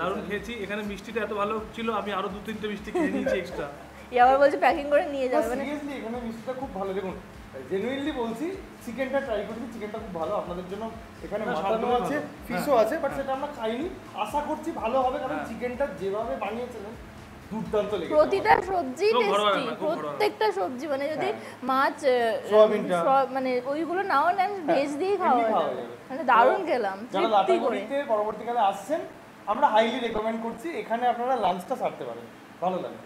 দারুণ খেয়েছি। এখানে মিষ্টিটা এত ভালো ছিল, আমি আরো 2-3টে মিষ্টি খেয়ে নিয়েছি এক্সট্রা।
আবার বলছে প্যাকিং করে নিয়ে যাবে। মানে
সিরিয়াসলি এখানে মিষ্টিটা খুব ভালো। দেখুন, জেনুইনলি বলছি, চিকেনটা ট্রাই করছি, চিকেনটা খুব ভালো আপনাদের জন্য। এখানে মাটনও আছে, ফিশও আছে, বাট সেটা আমরা খাইনি। আশা করছি ভালো হবে, কারণ চিকেনটা যেভাবে বানিয়েছিলেন দুর্দান্ত লেগেছে।
প্রতিটা সবজি টেস্টি, প্রত্যেকটা সবজি মানে যদি মাছ
সোয়াবিনটা
মানে ওইগুলো নাও নেন, ভেজ দিয়ে খাওয়া যাবে, মানে দারুণ খেলাম।
যারা লাটাগুড়িতে পরবর্তীকালে আসছেন, আমরা হাইলি রেকমেন্ড করছি, এখানে আপনারা লাঞ্চটা সারতে পারেন, ভালো লাগে।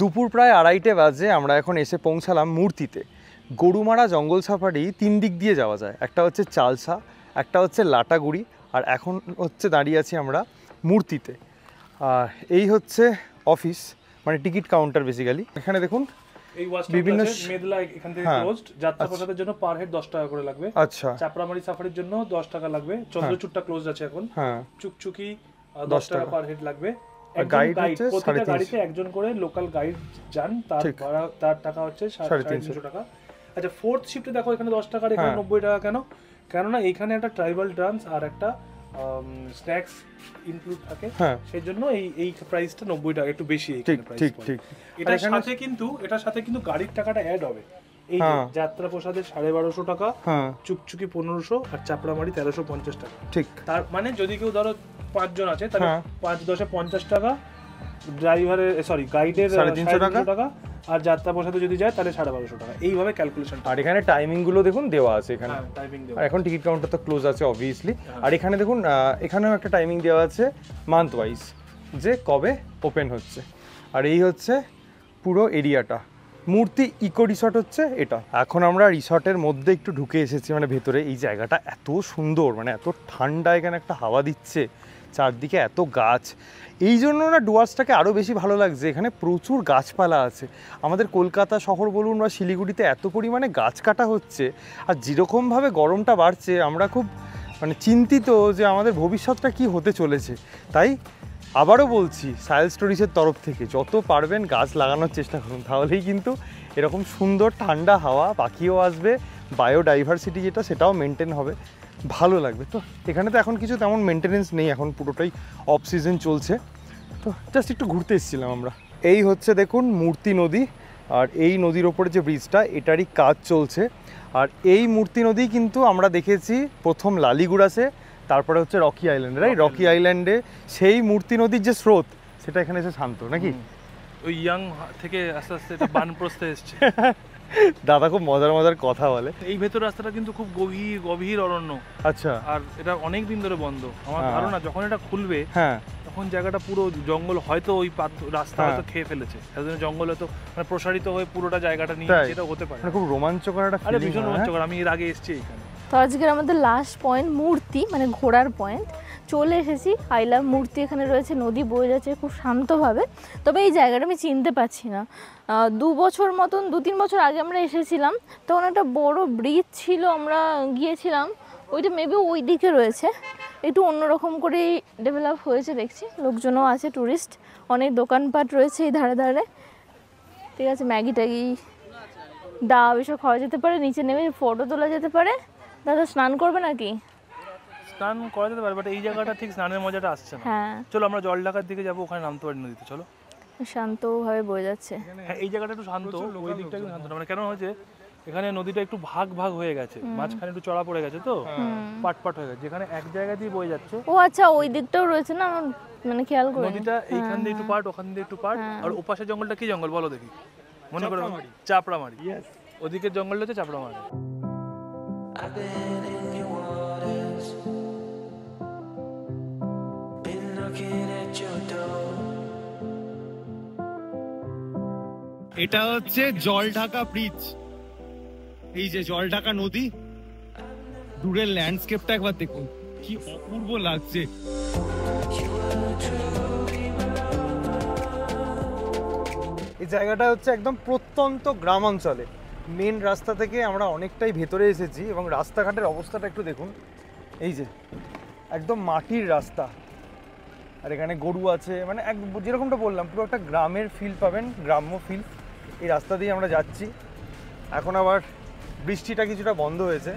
দুপুর প্রায় 2:30 বাজে, আমরা এখন এসে পৌঁছালাম মূর্তিতে। গরুমারা জঙ্গল সাফারি 3 দিক দিয়ে যাওয়া যায়, একটা হচ্ছে চালসা, একটা হচ্ছে লাটাগুড়ি, আর এখন হচ্ছে দাঁড়িয়ে আছি আমরা মূর্তিতে। আর এই হচ্ছে অফিস, মানে টিকিট কাউন্টার বেসিক্যালি। এখানে দেখুন
এই বিভিন্ন মেদলা এখান থেকে ক্লোজড, যাত্রা প্রসাদের জন্য পার হেড 10 টাকা করে লাগবে। আচ্ছা, চাপড়ামারি সাফারির জন্য 10 টাকা লাগবে। চন্দ্রচূড়টা ক্লোজ আছে এখন। হ্যাঁ, চুকচুকি 10 টাকা পার হেড লাগবে। গাইড হচ্ছে প্রত্যেকটা গাড়িতে একজন করে লোকাল গাইড যান, তার ভাড়া তার টাকা হচ্ছে 350 টাকা। আচ্ছা, ফোর্থ শিফটে দেখো এখানে 10 টাকার, এখানে 90 টাকা কেন? কেননা এখানে একটা ট্রাইবাল ডান্স আর একটা স্ন্যাক্স ইনক্লুড থাকে, সেই জন্য এই প্রাইসটা 90 টাকা, একটু বেশি এখানে প্রাইস। ঠিক ঠিক। এটার সাথে কিন্তু গাড়ির টাকাটা অ্যাড হবে। এই যাত্রা প্রসাদের 1250 টাকা, চুকচুকি 1500 আর চাপড়ামারি 1350 টাকা। ঠিক। তার মানে যদি কেউ ধরো 5 জন আছে তাহলে 5 10 50 টাকা, ড্রাইভারের গাইডের 350 টাকা, আর যাত্রা প্রসাদে যদি যায় তাহলে 1250 টাকা। এইভাবে ক্যালকুলেশন। আর এখানে টাইমিং গুলো দেখুন দেওয়া আছে এখানে। আর এখন টিকিট কাউন্টার তো ক্লোজ আছে অবভিয়াসলি। আর এখানে দেখুন এখানেও একটা টাইমিং দেওয়া আছে মান্থ ওয়াইজ, যে কবে ওপেন হচ্ছে। আর এই হচ্ছে পুরো এরিয়াটা। মূর্তি ইকো রিসর্ট হচ্ছে এটা। এখন আমরা রিসর্টের মধ্যে একটু ঢুকে এসেছি, মানে ভেতরে। এই জায়গাটা এত সুন্দর, মানে এত ঠান্ডা, এখানে একটা হাওয়া দিচ্ছে, চারদিকে এত গাছ। এই জন্য না ডুয়ার্সটাকে আরও বেশি ভালো লাগছে, এখানে প্রচুর গাছপালা আছে। আমাদের কলকাতা শহর বলুন বা শিলিগুড়িতে এত পরিমাণে গাছ কাটা হচ্ছে, আর যেরকমভাবে গরমটা বাড়ছে, আমরা খুব মানে চিন্তিত যে আমাদের ভবিষ্যৎটা কি হতে চলেছে। তাই আবারও বলছি, সায়েল স্টোরিজের তরফ থেকে যত পারবেন গাছ লাগানোর চেষ্টা করুন, তাহলেই কিন্তু এরকম সুন্দর ঠান্ডা হাওয়া, পাখিও আসবে, বায়োডাইভার্সিটি যেটা সেটাও মেনটেন হবে, ভালো লাগবে। তো এখানে তো এখন কিছু তেমন মেনটেনেন্স নেই, এখন পুরোটাই অফ সিজন চলছে। তো জাস্ট একটু ঘুরতে এসেছিলাম আমরা। এই হচ্ছে দেখুন মূর্তি নদী, আর এই নদীর ওপরে যে ব্রিজটা, এটারই কাজ চলছে। আর এই মূর্তি নদী কিন্তু আমরা দেখেছি প্রথম লালিগুড়াসে, তারপরে হচ্ছে রকি আইল্যান্ডে, রাইট? রকি আইল্যান্ডে সেই মূর্তি নদীর যে স্রোত, সেটা এখানে এসে শান্ত, নাকি? ওই ইয়াং থেকে আস্তে আস্তে এটা বানপ্রস্থে এসছে।
দাদা খুব মজার মজার কথা বলে।
এই ভেতর রাস্তাটা কিন্তু খুব গভীর অরণ্য। আচ্ছা। আর এটা অনেক দিন ধরে বন্ধ। আমার ধারণা যখন এটা খুলবে, তখন জায়গাটা পুরো জঙ্গল, হয়তো ওই রাস্তা হয়তো খেয়ে ফেলেছে, সেজন্য জঙ্গল হয়তো মানে প্রসারিত হয়ে পুরোটা জায়গাটা নিয়ে যেটা হতে পারে।
খুব রোমাঞ্চকর একটা ফিলিং।
ভীষণ রোমাঞ্চকর। আমি এর আগে এসেছি এখানে।
তো আজকের আমাদের লাস্ট পয়েন্ট মূর্তি, মানে ঘোরার পয়েন্ট। চলে এসেছি। আই লাভ মূর্তি এখানে রয়েছে, নদী বয়ে যাচ্ছে খুব শান্তভাবে। তবে এই জায়গাটা আমি চিনতে পারছি না। 2 বছর মতন, 2-3 বছর আগে আমরা এসেছিলাম, তখন একটা বড় ব্রিজ ছিল, আমরা গিয়েছিলাম, ওইটা মেবি ওই দিকে রয়েছে। একটু অন্যরকম করে ডেভেলপ হয়েছে দেখছি, লোকজনও আছে, ট্যুরিস্ট, অনেক দোকানপাট রয়েছে এই ধারে ধারে। ঠিক আছে, ম্যাগি ট্যাগি, ডাব এসব খাওয়া যেতে পারে, নিচে নেমে ফটো তোলা যেতে পারে। দাদা স্নান করবে নাকি?
স্নান করা যেতে পারে, বাট এই জায়গাটা ঠিক স্নানের মজাটা আসছে না।
হ্যাঁ,
চলো আমরা জল ঢাকার দিকে যাবো, ওখানে নামতে পারি নদীতে। চলো।
শান্তভাবে বয়ে যাচ্ছে।
হ্যাঁ, এই জায়গাটা একটু শান্ত, ওই দিকটা একটু শান্ত না। মানে কেন হয়েছে, এখানে নদীটা একটু ভাগ হয়ে গেছে, মাঝখানে একটু চড়া পড়ে গেছে, তো পাট হয়ে গেছে, যেখানে এক জায়গা দিয়ে বয়ে যাচ্ছে।
ও আচ্ছা, ওই দিকটাও রয়েছে না, মানে খেয়াল করে।
নদীটা এইখান দিয়ে একটু পাট, ওখান দিয়ে একটু পাট, আর ওপাশের জঙ্গলটা কি জঙ্গল বলো দেখি? মনে করো চাপড়ামারি। ওদিকের জঙ্গলটা হচ্ছে চাপড়ামারি।
এটা হচ্ছে জলঢাকা ব্রিজ। এই যে জলঢাকা নদী, দূরের ল্যান্ডস্কেপটা একবার দেখুন, কি অপূর্ব লাগছে।
এই জায়গাটা হচ্ছে একদম প্রত্যন্ত গ্রাম অঞ্চলে, মেন রাস্তা থেকে আমরা অনেকটাই ভেতরে এসেছি, এবং রাস্তাঘাটের অবস্থাটা একটু দেখুন। এই যে একদম মাটির রাস্তা, আর এখানে গরু আছে, মানে যেরকমটা বললাম পুরো একটা গ্রামের ফিল পাবেন, গ্রাম্য ফিল। এই রাস্তা দিয়ে আমরা যাচ্ছি। এখন আবার বৃষ্টিটা কিছুটা বন্ধ হয়েছে,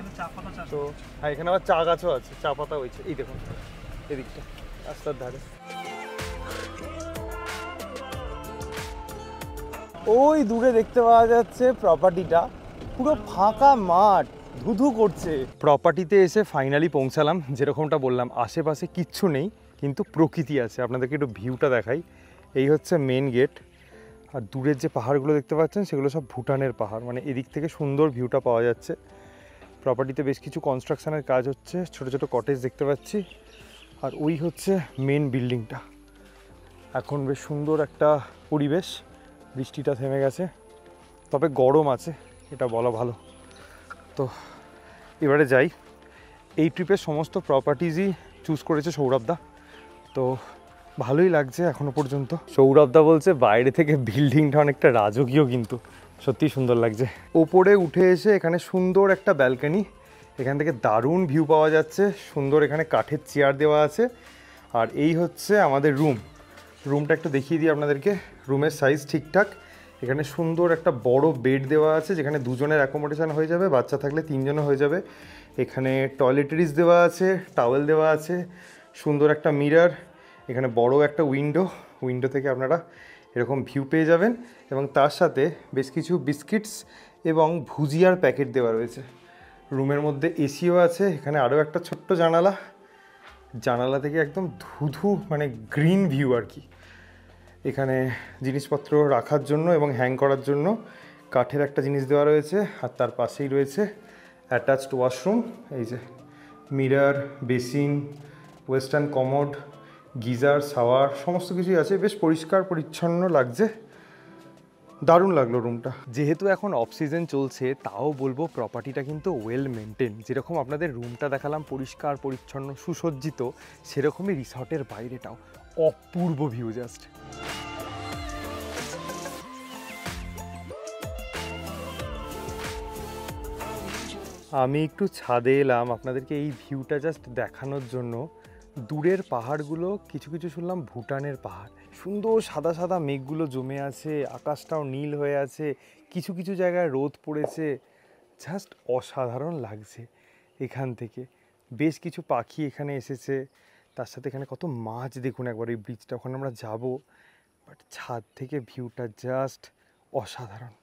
তো হ্যাঁ, এখানে আবার চা গাছও আছে, চা পাতা হয়েছে। এই দেখুন এদিকটা রাস্তার ধারে। ওই দূরে দেখতে পাওয়া যাচ্ছে প্রপার্টিটা, পুরো ফাঁকা মাঠ, ধুধু করছে। প্রপার্টিতে এসে ফাইনালি পৌঁছালাম। যেরকমটা বললাম, আশেপাশে কিচ্ছু নেই, কিন্তু প্রকৃতি আছে। আপনাদেরকে একটু ভিউটা দেখাই। এই হচ্ছে মেন গেট, আর দূরের যে পাহাড়গুলো দেখতে পাচ্ছেন সেগুলো সব ভুটানের পাহাড়। মানে এদিক থেকে সুন্দর ভিউটা পাওয়া যাচ্ছে। প্রপার্টিতে বেশ কিছু কনস্ট্রাকশনের কাজ হচ্ছে, ছোট ছোট কটেজ দেখতে পাচ্ছি। আর ওই হচ্ছে মেন বিল্ডিংটা। এখন বেশ সুন্দর একটা পরিবেশ, বৃষ্টিটা থেমে গেছে, তবে গরম আছে, এটা বলা ভালো। তো এবারে যাই। এই ট্রিপের সমস্ত প্রপার্টিজই চুজ করেছে সৌরভদা, তো ভালোই লাগছে এখনো পর্যন্ত। সৌরভদা বলছে বাইরে থেকে বিল্ডিংটা অনেকটা রাজকীয়, কিন্তু সত্যিই সুন্দর লাগছে। ওপরে উঠে এসে এখানে সুন্দর একটা ব্যালকনি, এখান থেকে দারুণ ভিউ পাওয়া যাচ্ছে। সুন্দর এখানে কাঠের চেয়ার দেওয়া আছে। আর এই হচ্ছে আমাদের রুমটা একটু দেখিয়ে দিই আপনাদেরকে। রুমের সাইজ ঠিকঠাক। এখানে সুন্দর একটা বড় বেড দেওয়া আছে, যেখানে দুজনের অ্যাকোমোডেশন হয়ে যাবে, বাচ্চা থাকলে তিনজনও হয়ে যাবে। এখানে টয়লেটারিজ দেওয়া আছে, টাওয়েল দেওয়া আছে, সুন্দর একটা মিরর, এখানে বড় একটা উইন্ডো থেকে আপনারা এরকম ভিউ পেয়ে যাবেন। এবং তার সাথে বেশ কিছু বিস্কিটস এবং ভুজিয়ার প্যাকেট দেওয়া রয়েছে। রুমের মধ্যে এসিও আছে। এখানে আরও একটা ছোট্ট জানালা থেকে একদম ধুধু মানে গ্রিন ভিউ আর কি। এখানে জিনিসপত্র রাখার জন্য এবং হ্যাং করার জন্য কাঠের একটা জিনিস দেওয়া রয়েছে। আর তার পাশেই রয়েছে অ্যাটাচড ওয়াশরুম। এই যে mirror, basin, western commode, geyser, shower, সমস্ত কিছুই আছে। বেশ পরিষ্কার পরিচ্ছন্ন লাগছে, দারুণ লাগলো রুমটা। যেহেতু এখন অফ সিজন চলছে, তাও বলবো প্রপার্টিটা কিন্তু ওয়েল মেনটেন। যেরকম আপনাদের রুমটা দেখালাম পরিষ্কার পরিচ্ছন্ন সুসজ্জিত, সেরকমই রিসর্টের বাইরেটাও অপূর্ব ভিউ জাস্ট। আমি একটু ছাদে এলাম আপনাদেরকে এই ভিউটা জাস্ট দেখানোর জন্য। দূরের পাহাড়গুলো কিছু কিছু শুনলাম ভুটানের পাহাড়। সুন্দর সাদা সাদা মেঘগুলো জমে আছে, আকাশটাও নীল হয়ে আছে, কিছু কিছু জায়গায় রোদ পড়েছে, জাস্ট অসাধারণ লাগছে। এখান থেকে বেশ কিছু পাখি এখানে এসেছে, তার সাথে এখানে কত মাছ দেখুন একবার। এই ব্রিজটা ওখানে আমরা যাব, বাট ছাদ থেকে ভিউটা জাস্ট অসাধারণ।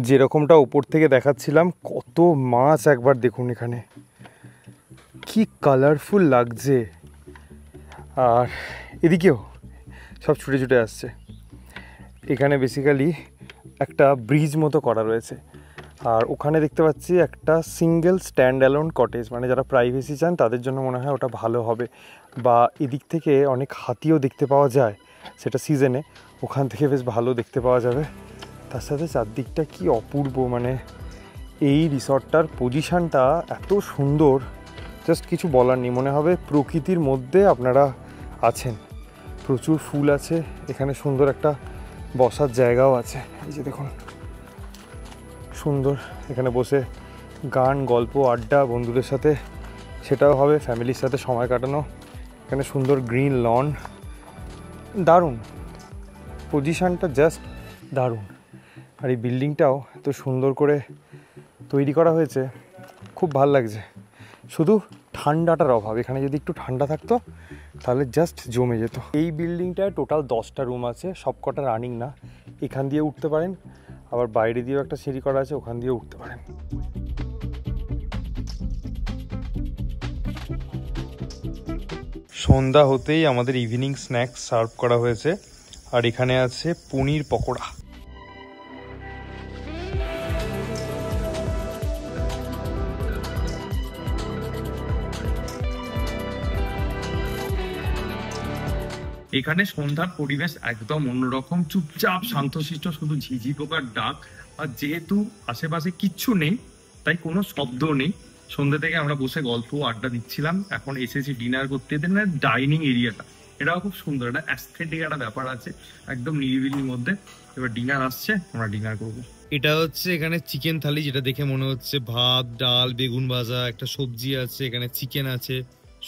যেরকমটা উপর থেকে দেখাচ্ছিলাম, কত মাছ একবার দেখুন এখানে, কি কালারফুল লাগছে। আর এদিকেও সব ছুটে ছুটে আসছে। এখানে বেসিক্যালি একটা ব্রিজ মতো করা রয়েছে। আর ওখানে দেখতে পাচ্ছি একটা সিঙ্গেল স্ট্যান্ড অ্যালোন কটেজ, মানে যারা প্রাইভেসি চান তাদের জন্য মনে হয় ওটা ভালো হবে। বা এদিক থেকে অনেক হাতিও দেখতে পাওয়া যায়, সেটা সিজনে, ওখান থেকে বেশ ভালো দেখতে পাওয়া যাবে। তার সাথে চারদিকটা কি অপূর্ব, মানে এই রিসর্টটার পজিশানটা এত সুন্দর, জাস্ট কিছু বলার নেই। মনে হবে প্রকৃতির মধ্যে আপনারা আছেন। প্রচুর ফুল আছে এখানে, সুন্দর একটা বসার জায়গাও আছে। এই যে দেখুন, সুন্দর এখানে বসে গান, গল্প, আড্ডা বন্ধুদের সাথে সেটাও হবে, ফ্যামিলির সাথে সময় কাটানো। এখানে সুন্দর গ্রিন লন, দারুণ পজিশানটা, জাস্ট দারুণ। আর এই বিল্ডিংটাও এত সুন্দর করে তৈরি করা হয়েছে, খুব ভালো লাগছে। শুধু ঠান্ডাটার অভাব, এখানে যদি একটু ঠান্ডা থাকতো তাহলে জাস্ট জমে যেত। এই বিল্ডিংটায় টোটাল 10টা রুম আছে, সব কটা রানিং না। এখান দিয়ে উঠতে পারেন, আবার বাইরে দিয়েও একটা সিঁড়ি করা আছে, ওখান দিয়েও উঠতে পারেন। সন্ধ্যা হতেই আমাদের ইভিনিং স্ন্যাক্স সার্ভ করা হয়েছে। আর এখানে আছে পনির পকোড়া।
এখানে সন্ধ্যার পরিবেশ একদম অন্যরকম, চুপচাপ শান্তশিষ্ট, শুধু ঝিঝি পোকার ডাক। আর যেহেতু আশেপাশে কিচ্ছু নেই, তাই কোনো শব্দ নেই। সন্ধ্যা থেকে আমরা বসে গল্প আড্ডা দিচ্ছিলাম। এখন এসেছি ডিনার করতে। ডাইনিং এরিয়াটা এটাও খুব সুন্দর, একটা অ্যাস্থেটিক একটা ব্যাপার আছে, একদম নিরিবিলির মধ্যে। এবার ডিনার আসছে, আমরা ডিনার করবো। এটা হচ্ছে এখানে চিকেন থালি, যেটা দেখে মনে হচ্ছে ভাত, ডাল, বেগুন ভাজা, একটা সবজি আছে, এখানে চিকেন আছে,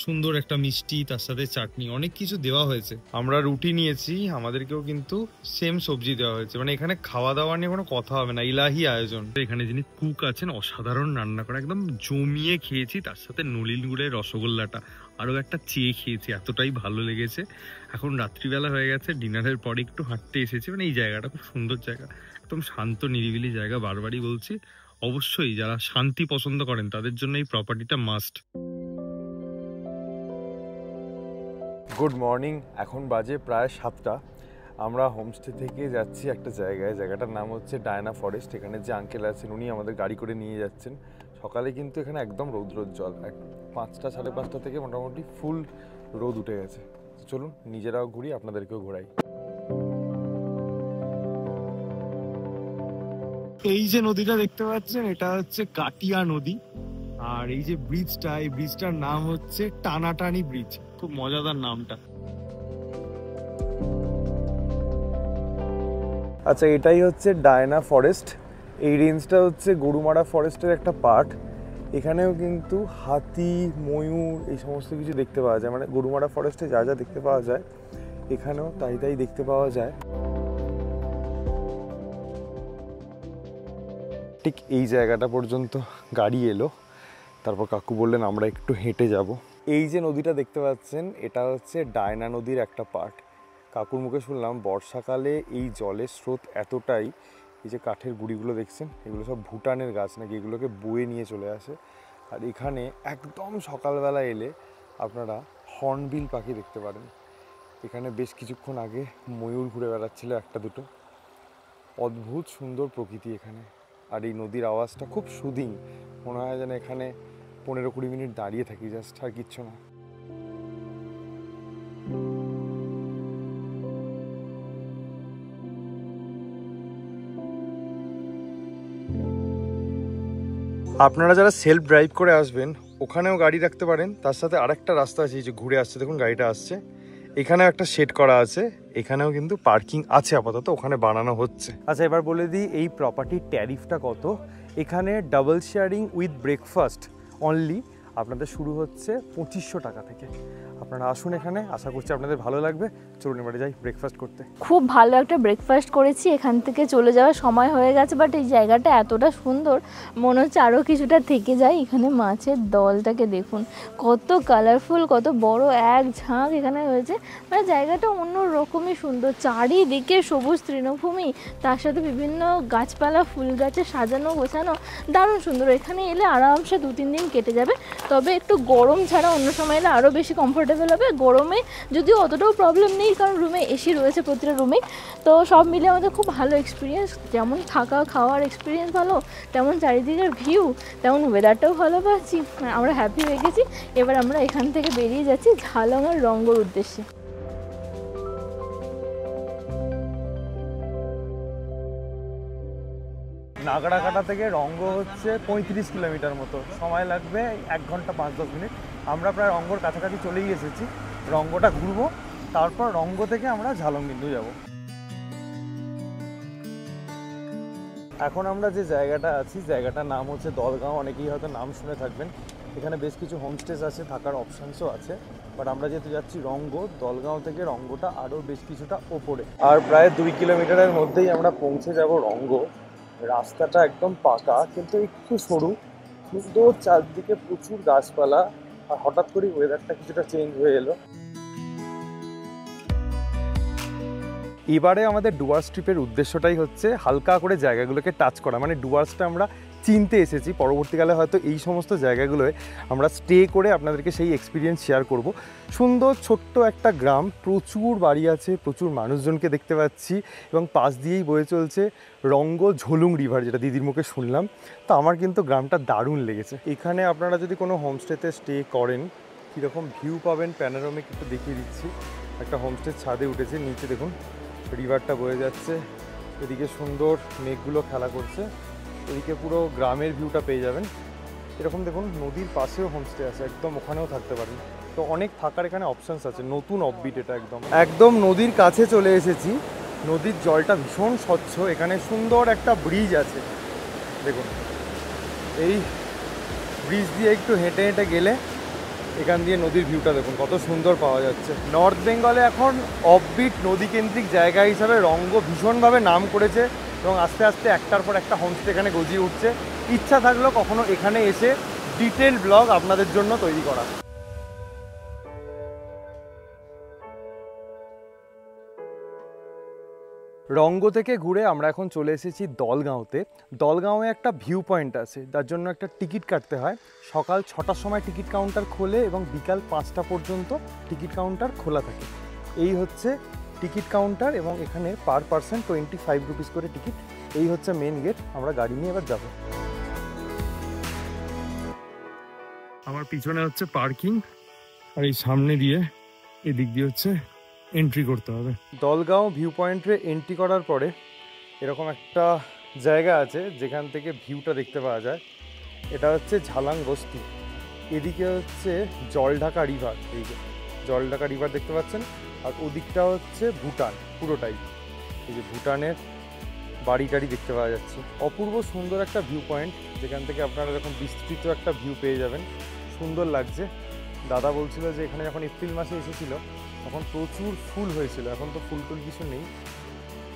সুন্দর একটা মিষ্টি, তার সাথে চাটনি, অনেক কিছু দেওয়া হয়েছে। আমরা রুটি নিয়েছি, আমাদেরকেও কিন্তু সেম সবজি দেওয়া হয়েছে। মানে এখানে খাওয়া দাওয়া নিয়ে কোনো কথা হবে না, ইলাহি আয়োজন। এখানে যিনি কুক আছেন অসাধারণ রান্না করে, একদম জমিয়ে খেয়েছি। তার সাথে নলিন গুড়ের রসগোল্লাটা, আরও একটা চেয়ে খেয়েছি, এতটাই ভালো লেগেছে। এখন রাত্রিবেলা হয়ে গেছে, ডিনারের পরে একটু হাঁটতে এসেছি। মানে এই জায়গাটা খুব সুন্দর জায়গা, একদম শান্ত নিরিবিলি জায়গা। বারবারই বলছি, অবশ্যই যারা শান্তি পছন্দ করেন তাদের জন্য এই প্রপার্টিটা মাস্ট।
গুড মর্নিং, এখন বাজে প্রায় 7টা। আমরা হোমস্টে থেকে যাচ্ছি একটা জায়গায়, জায়গাটার নাম হচ্ছে ডায়না ফরেস্ট। এখানে যে আঙ্কেল আছেন উনি আমাদের গাড়ি করে নিয়ে যাচ্ছেন। সকালে কিন্তু এখানে একদম রৌদ্রোজ্জ্বল, 5টা সাড়ে 5টা থেকে মোটামুটি ফুল রোদ উঠে গেছে। চলুন নিজেরাও ঘুরি, আপনাদেরকেও ঘোরাই।
এই যে নদীটা দেখতে পাচ্ছেন, এটা হচ্ছে কাটিয়া নদী। আর এই যে ব্রিজটা, এই ব্রিজটার নাম হচ্ছে টানাটানি ব্রিজ। খুব মজাদার নামটা।
আচ্ছা, এটাই হচ্ছে ডায়না ফরেস্ট। এই রেঞ্জটা হচ্ছে গরুমারা ফরেস্টের একটা পার্ট। এখানেও কিন্তু হাতি, ময়ূর এই সমস্ত কিছু দেখতে পাওয়া যায়। মানে গরুমারা ফরেস্টে যা যা দেখতে পাওয়া যায় এখানেও তাই তাই দেখতে পাওয়া যায়। ঠিক এই জায়গাটা পর্যন্ত গাড়ি এলো, তারপর কাকু বললেন আমরা একটু হেঁটে যাব। এই যে নদীটা দেখতে পাচ্ছেন, এটা হচ্ছে ডায়না নদীর একটা পার্ট। কাকুর মুখে শুনলাম বর্ষাকালে এই জলের স্রোত এতটাই, এই যে কাঠের গুঁড়িগুলো দেখছেন এগুলো সব ভুটানের গাছ নাকি, এগুলোকে বয়ে নিয়ে চলে আসে। আর এখানে একদম সকালবেলা এলে আপনারা হর্নবিল পাখি দেখতে পারেন। এখানে বেশ কিছুক্ষণ আগে ময়ূর ঘুরে বেড়াচ্ছিল একটা দুটো। অদ্ভুত সুন্দর প্রকৃতি এখানে। আর এই নদীর আওয়াজটা খুব সুদিং, মনে হয় যেন এখানে 15-20 মিনিট দাঁড়িয়ে থাকি, জাস্ট আর কিচ্ছু না। আপনারা যারা সেলফ ড্রাইভ করে আসবেন ওখানেও গাড়ি রাখতে পারেন। তার সাথে আরেকটা রাস্তা আছে, এই যে ঘুরে আসছে দেখুন গাড়িটা আসছে, এখানেও একটা শেড করা আছে, এখানেও কিন্তু পার্কিং আছে আপাতত, ওখানে বানানো হচ্ছে। আচ্ছা, এবার বলে দিই এই প্রপার্টির ট্যারিফটা কত। এখানে double sharing with breakfast only আপনাদের শুরু হচ্ছে 2500 টাকা থেকে। আপনারা আসুন এখানে, আশা করছি আপনাদের ভালো লাগবে। চলুন এবারে যাই ব্রেকফাস্ট করতে।
খুব ভালো একটা ব্রেকফাস্ট করেছি, এখান থেকে চলে যাওয়ার সময় হয়ে গেছে। বাট এই জায়গাটা এতটা সুন্দর, মনে হচ্ছে আরও কিছুটা থেকে যায়। এখানে মাছের দলটাকে দেখুন, কত কালারফুল, কত বড় এক ঝাঁক এখানে হয়েছে। মানে জায়গাটা অন্য রকমই সুন্দর, চারিদিকে সবুজ তৃণভূমি, তার সাথে বিভিন্ন গাছপালা, ফুল গাছে সাজানো গোছানো, দারুণ সুন্দর। এখানে এলে আরামসে 2-3 দিন কেটে যাবে। তবে একটু গরম ছাড়া অন্য সময় এলে আরও বেশি কমফোর্টেবল হবে। গরমে যদিও অতটাও প্রবলেম নেই, কারণ রুমে এসি রয়েছে প্রতিটা রুমে। তো সব মিলে আমাদের খুব ভালো এক্সপিরিয়েন্স, যেমন থাকা খাওয়ার এক্সপিরিয়েন্স ভালো, তেমন চারিদিকের ভিউ, তেমন ওয়েদারটাও ভালো পাচ্ছি। আমরা হ্যাপি হয়ে গেছি। এবার আমরা এখান থেকে বেরিয়ে যাচ্ছি ঝালং আর রঙ্গর উদ্দেশ্যে।
নাগড়াকাটা থেকে রঙ্গ হচ্ছে 35 কিলোমিটার মতো, সময় লাগবে 1 ঘন্টা 5-10 মিনিট। আমরা প্রায় রঙ্গর কাছাকাছি চলেই এসেছি। রঙ্গটা ঘুরবো, তারপর রঙ্গ থেকে আমরা ঝালং বিন্দু যাব। এখন আমরা যে জায়গাটা আছি, জায়গাটার নাম হচ্ছে দলগাঁও। অনেকেই হয়তো নাম শুনে থাকবেন। এখানে বেশ কিছু হোমস্টেজ আছে, থাকার অপশানসও আছে। বাট আমরা যেহেতু যাচ্ছি রঙ্গ, দলগাঁও থেকে রঙ্গটা আরও বেশ কিছুটা ওপরে। আর প্রায় 2 কিলোমিটারের মধ্যেই আমরা পৌঁছে যাব রঙ্গ। রাস্তাটা একদম পাকা, কিন্তু একটু সরু, সুন্দর, চারদিকে প্রচুর গাছপালা। আর হঠাৎ করে ওয়েদারটা কিছুটা চেঞ্জ হয়ে এলো। এবারে আমাদের ডুয়ার্স ট্রিপের উদ্দেশ্যটাই হচ্ছে হালকা করে জায়গাগুলোকে টাচ করা। মানে ডুয়ার্সটা আমরা চিনতে এসেছি, পরবর্তীকালে হয়তো এই সমস্ত জায়গাগুলোয় আমরা স্টে করে আপনাদেরকে সেই এক্সপিরিয়েন্স শেয়ার করব। সুন্দর ছোট্ট একটা গ্রাম, প্রচুর বাড়ি আছে, প্রচুর মানুষজনকে দেখতে পাচ্ছি, এবং পাশ দিয়েই বয়ে চলছে রঙ্গ ঝোলুং রিভার, যেটা দিদির মুখে শুনলাম। তো আমার কিন্তু গ্রামটা দারুণ লেগেছে। এখানে আপনারা যদি কোনো হোমস্টেতে স্টে করেন, কীরকম ভিউ পাবেন প্যানোরামিক একটু দেখিয়ে দিচ্ছি। একটা হোমস্টের ছাদে উঠেছে, নিচে দেখুন রিভারটা বয়ে যাচ্ছে, এদিকে সুন্দর মেঘগুলো খেলা করছে, এদিকে পুরো গ্রামের ভিউটা পেয়ে যাবেন। এরকম দেখুন নদীর পাশেও হোমস্টে আছে, একদম ওখানেও থাকতে পারেন। তো অনেক থাকার এখানে অপশানস আছে। নতুন অফবিট এটা, একদম নদীর কাছে চলে এসেছি। নদীর জলটা ভীষণ স্বচ্ছ। এখানে সুন্দর একটা ব্রিজ আছে, দেখুন এই ব্রিজ দিয়ে একটু হেঁটে হেঁটে গেলে এখান দিয়ে নদীর ভিউটা দেখুন কত সুন্দর পাওয়া যাচ্ছে। নর্থ বেঙ্গলে এখন অফবিট নদীকেন্দ্রিক জায়গা হিসাবে রঙ্গ ভীষণভাবে নাম করেছে এবং আস্তে আস্তে একটার পর একটা হোমস্টে এখানে গজিয়ে উঠছে। ইচ্ছা থাকলেও কখনো এখানে এসে ডিটেল ব্লগ আপনাদের জন্য তৈরি করা। রঙ্গ থেকে ঘুরে আমরা এখন চলে এসেছি দলগাঁওতে। দলগাঁওয়ে একটা ভিউ পয়েন্ট আছে, তার জন্য একটা টিকিট কাটতে হয়। সকাল 6টার সময় টিকিট কাউন্টার খোলে এবং বিকাল 5টা পর্যন্ত টিকিট কাউন্টার খোলা থাকে। এই হচ্ছে টিকিট কাউন্টার এবং এখানে পার পারসন 25 রুপিস করে টিকিট। এই হচ্ছে মেন গেট। আমরা গাড়ি নিয়ে এবার যাব।
আমার পিছনে হচ্ছে পার্কিং, আর এই সামনে দিয়ে এদিক দিয়ে হচ্ছে এন্ট্রি করতে হবে।
দলগাঁও ভিউ পয়েন্টে এন্ট্রি করার পরে এরকম একটা জায়গা আছে যেখান থেকে ভিউটা দেখতে পাওয়া যায়। এটা হচ্ছে ঝালাং বস্তি। এদিকে হচ্ছে জলঢাকা রিভার, এই যে জলঢাকা রিভার দেখতে পাচ্ছেন। আর ওদিকটা হচ্ছে ভুটান পুরোটাই। এই যে ভুটানের বাড়ি টাড়ি দেখতে পাওয়া যাচ্ছে। অপূর্ব সুন্দর একটা ভিউ পয়েন্ট, যেখান থেকে আপনারা এরকম বিস্তৃত একটা ভিউ পেয়ে যাবেন। সুন্দর লাগছে। দাদা বলছিল যে এখানে যখন এপ্রিল মাসে এসেছিল তখন প্রচুর ফুল হয়েছিল, এখন তো ফুল টুল কিছু নেই।